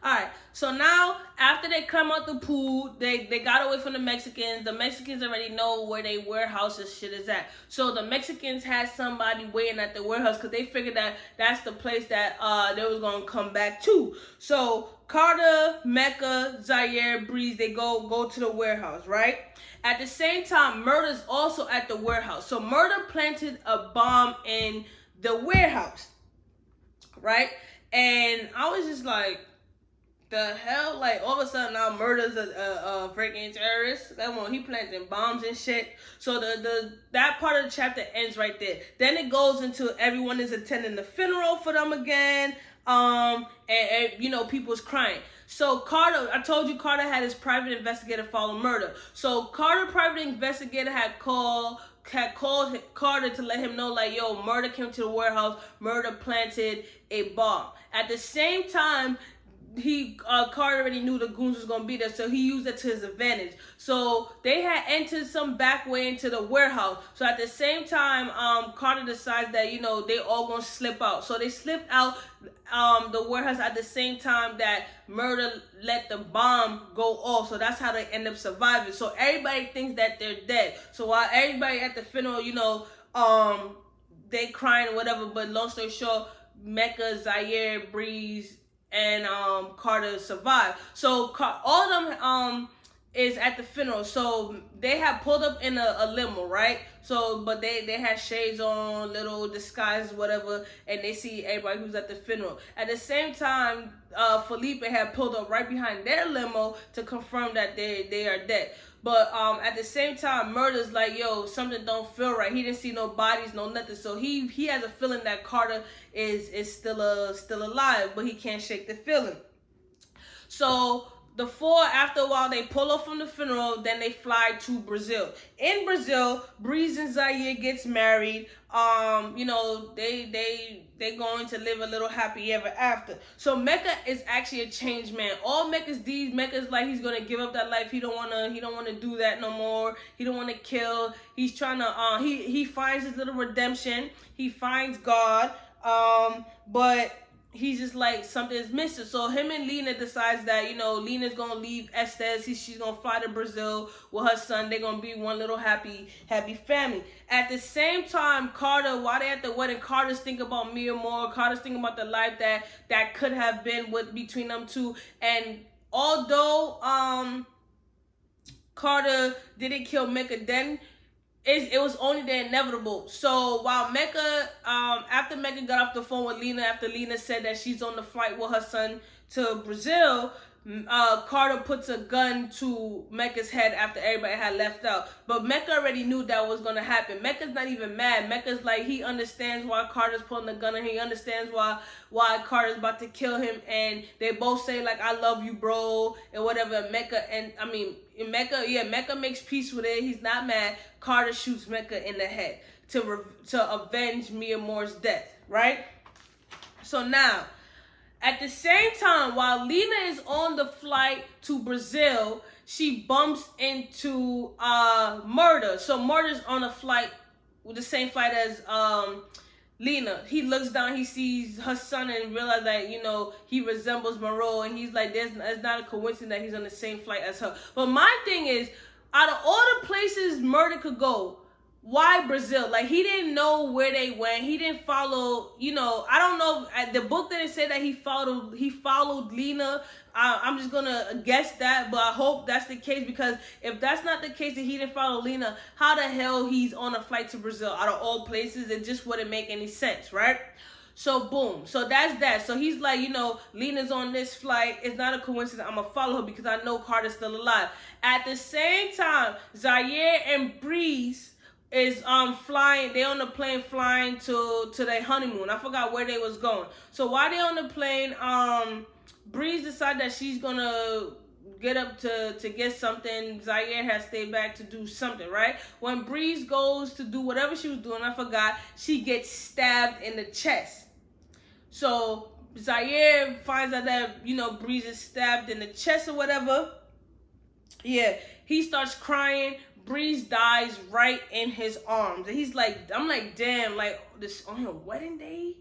All right, so now after they come out the pool, they got away from the Mexicans. The Mexicans already know where their warehouses shit is at. So the Mexicans had somebody waiting at the warehouse because they figured that that's the place that they was gonna come back to. So Carter, Mecca, Zaire, Breeze, they go to the warehouse, right? At the same time, Murder's also at the warehouse. So Murder planted a bomb in the warehouse, right? And I was just like, the hell? Like, all of a sudden now Murder's a freaking terrorist. That one, he planting bombs and shit. So that part of the chapter ends right there. Then it goes into everyone is attending the funeral for them again. And you know, people's crying. So Carter, I told you Carter had his private investigator follow Murder. So Carter private investigator had called Carter to let him know, like, yo, Murder came to the warehouse. Murder planted a bomb. At the same time, Carter already knew the goons was gonna be there, so he used it to his advantage. So they had entered some back way into the warehouse. So at the same time, Carter decides that, you know, they all gonna slip out. So they slipped out the warehouse at the same time that Murder let the bomb go off. So that's how they end up surviving. So everybody thinks that they're dead. So while everybody at the funeral, you know, they crying or whatever, but long story short, Mecca, Zaire, Breeze, and Carter survived. So all of them is at the funeral. So they had pulled up in a limo, right? So but they had shades on, little disguises, whatever, and they see everybody who's at the funeral. At the same time, Felipe had pulled up right behind their limo to confirm that they are dead. But at the same time, Murder's like, yo, something don't feel right. He didn't see no bodies, no nothing. So he has a feeling that Carter is still alive, but he can't shake the feeling. So the four, after a while, they pull off from the funeral. Then they fly to Brazil. In Brazil, Breeze and Zaire gets married. You know, they going to live a little happy ever after. So Mecca is actually a changed man. All Mecca's deeds, Mecca's like he's gonna give up that life. He don't wanna do that no more. He don't wanna kill. He's trying to he finds his little redemption. He finds God. But he's just like, something's missing. So him and Lena decides that, you know, Lena's gonna leave Estes. She's gonna fly to Brazil with her son. They're gonna be one little happy family. At the same time, Carter, while they're at the wedding, Carter's thinking about Miamor. Carter's thinking about the life that could have been between them two. And although Carter didn't kill Mecca then, it was only the inevitable. So while Mecca, after Mecca got off the phone with Lena, after Lena said that she's on the flight with her son to Brazil, Carte puts a gun to Mecha's head after everybody had left out. But Mecha already knew that was gonna happen. Mecha's not even mad. Mecha's like, he understands why Carter's pulling the gun, and he understands why Carter's about to kill him. And they both say like, "I love you, bro," and whatever. Mecha makes peace with it. He's not mad. Carte shoots Mecha in the head to avenge Miamor's death, right? So now, at the same time, while Lena is on the flight to Brazil, she bumps into Murder. So Murder's on a flight with the same flight as Lena. He looks down, he sees her son, and realizes that, you know, he resembles Moreau, and he's like, it's not a coincidence that he's on the same flight as her. But my thing is, out of all the places Murder could go, why Brazil? Like, he didn't know where they went. He didn't follow, you know, I don't know. The book didn't say that he followed Lena. I'm just gonna guess that, but I hope that's the case, because if that's not the case, that he didn't follow Lena, how the hell he's on a flight to Brazil out of all places? It just wouldn't make any sense, right? So boom. So that's that. So he's like, you know, Lena's on this flight. It's not a coincidence. I'm gonna follow her because I know Carter's still alive. At the same time, Zaire and Breeze is flying. They on the plane flying to their honeymoon. I forgot where they was going. So while they on the plane, Breeze decided that she's gonna get up to get something. Zaire has stayed back to do something, right? When Breeze goes to do whatever she was doing, I forgot, she gets stabbed in the chest. So Zaire finds out that, you know, Breeze is stabbed in the chest or whatever. Yeah, he starts crying. Breeze dies right in his arms, and he's like, I'm like, damn, like, this on her wedding day,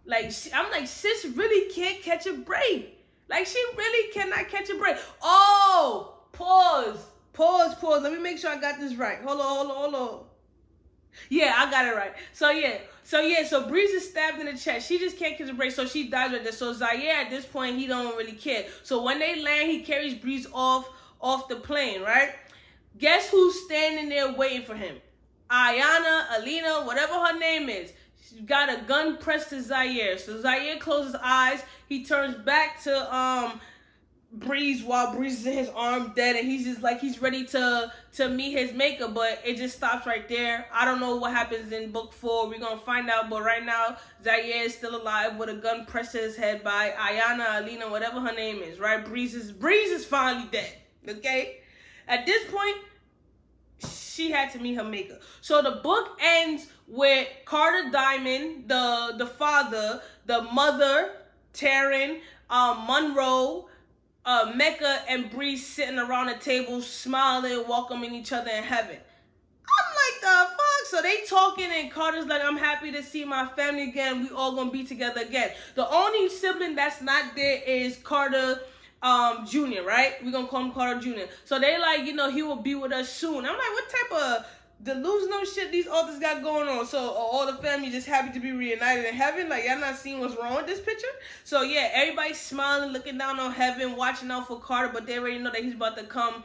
like, I'm like, sis really can't catch a break. Like, she really cannot catch a break. Oh, pause. Let me make sure I got this right. Hold on. Yeah, I got it right. So Breeze is stabbed in the chest. She just can't catch a break, so she dies right there. So Zaire, at this point, he don't really care. So when they land, he carries Breeze off the plane, right? Guess who's standing there waiting for him? Ayana, Alina, whatever her name is. She's got a gun pressed to Zaire. So Zaire closes his eyes. He turns back to Breeze while Breeze is in his arm dead, and he's just like, he's ready to meet his maker, but it just stops right there. I don't know what happens in book 4. We're gonna find out, but right now Zaire is still alive with a gun pressed to his head by Ayana, Alina, whatever her name is, right? Breeze is finally dead. Okay? At this point, she had to meet her maker. So the book ends with Carter Diamond, the father, the mother, Taryn, Monroe, Mecca, and Breeze sitting around the table, smiling, welcoming each other in heaven. I'm like, the fuck? So they talking, and Carter's like, I'm happy to see my family again. We all gonna be together again. The only sibling that's not there is Carter Jr., right? We're gonna call him Carter Jr. So they like, you know, he will be with us soon. I'm like, what type of delusional shit these authors got going on? So all the family just happy to be reunited in heaven? Like, y'all not seeing what's wrong with this picture? So yeah, everybody's smiling, looking down on heaven, watching out for Carter, but they already know that he's about to come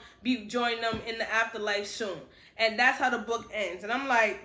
join them in the afterlife soon. And that's how the book ends. And I'm like,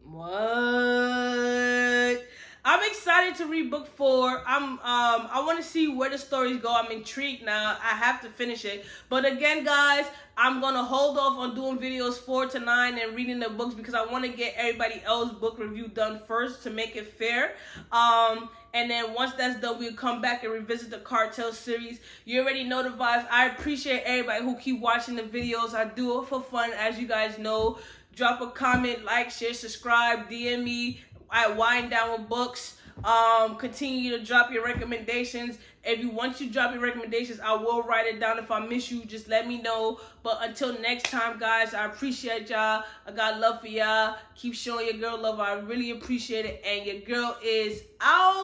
what? I'm excited to read book 4. I want to see where the stories go. I'm intrigued now. I have to finish it. But again, guys, I'm going to hold off on doing videos 4 to 9 and reading the books because I want to get everybody else's book review done first to make it fair. And then once that's done, we'll come back and revisit the Cartel series. You already know the vibes. I appreciate everybody who keep watching the videos. I do it for fun, as you guys know. Drop a comment, like, share, subscribe, DM me at Wind Down with Books. Continue to drop your recommendations. If you want to drop your recommendations, I will write it down. If I miss you, just let me know. But until next time, guys, I appreciate y'all. I got love for y'all. Keep showing your girl love. I really appreciate it. And your girl is out.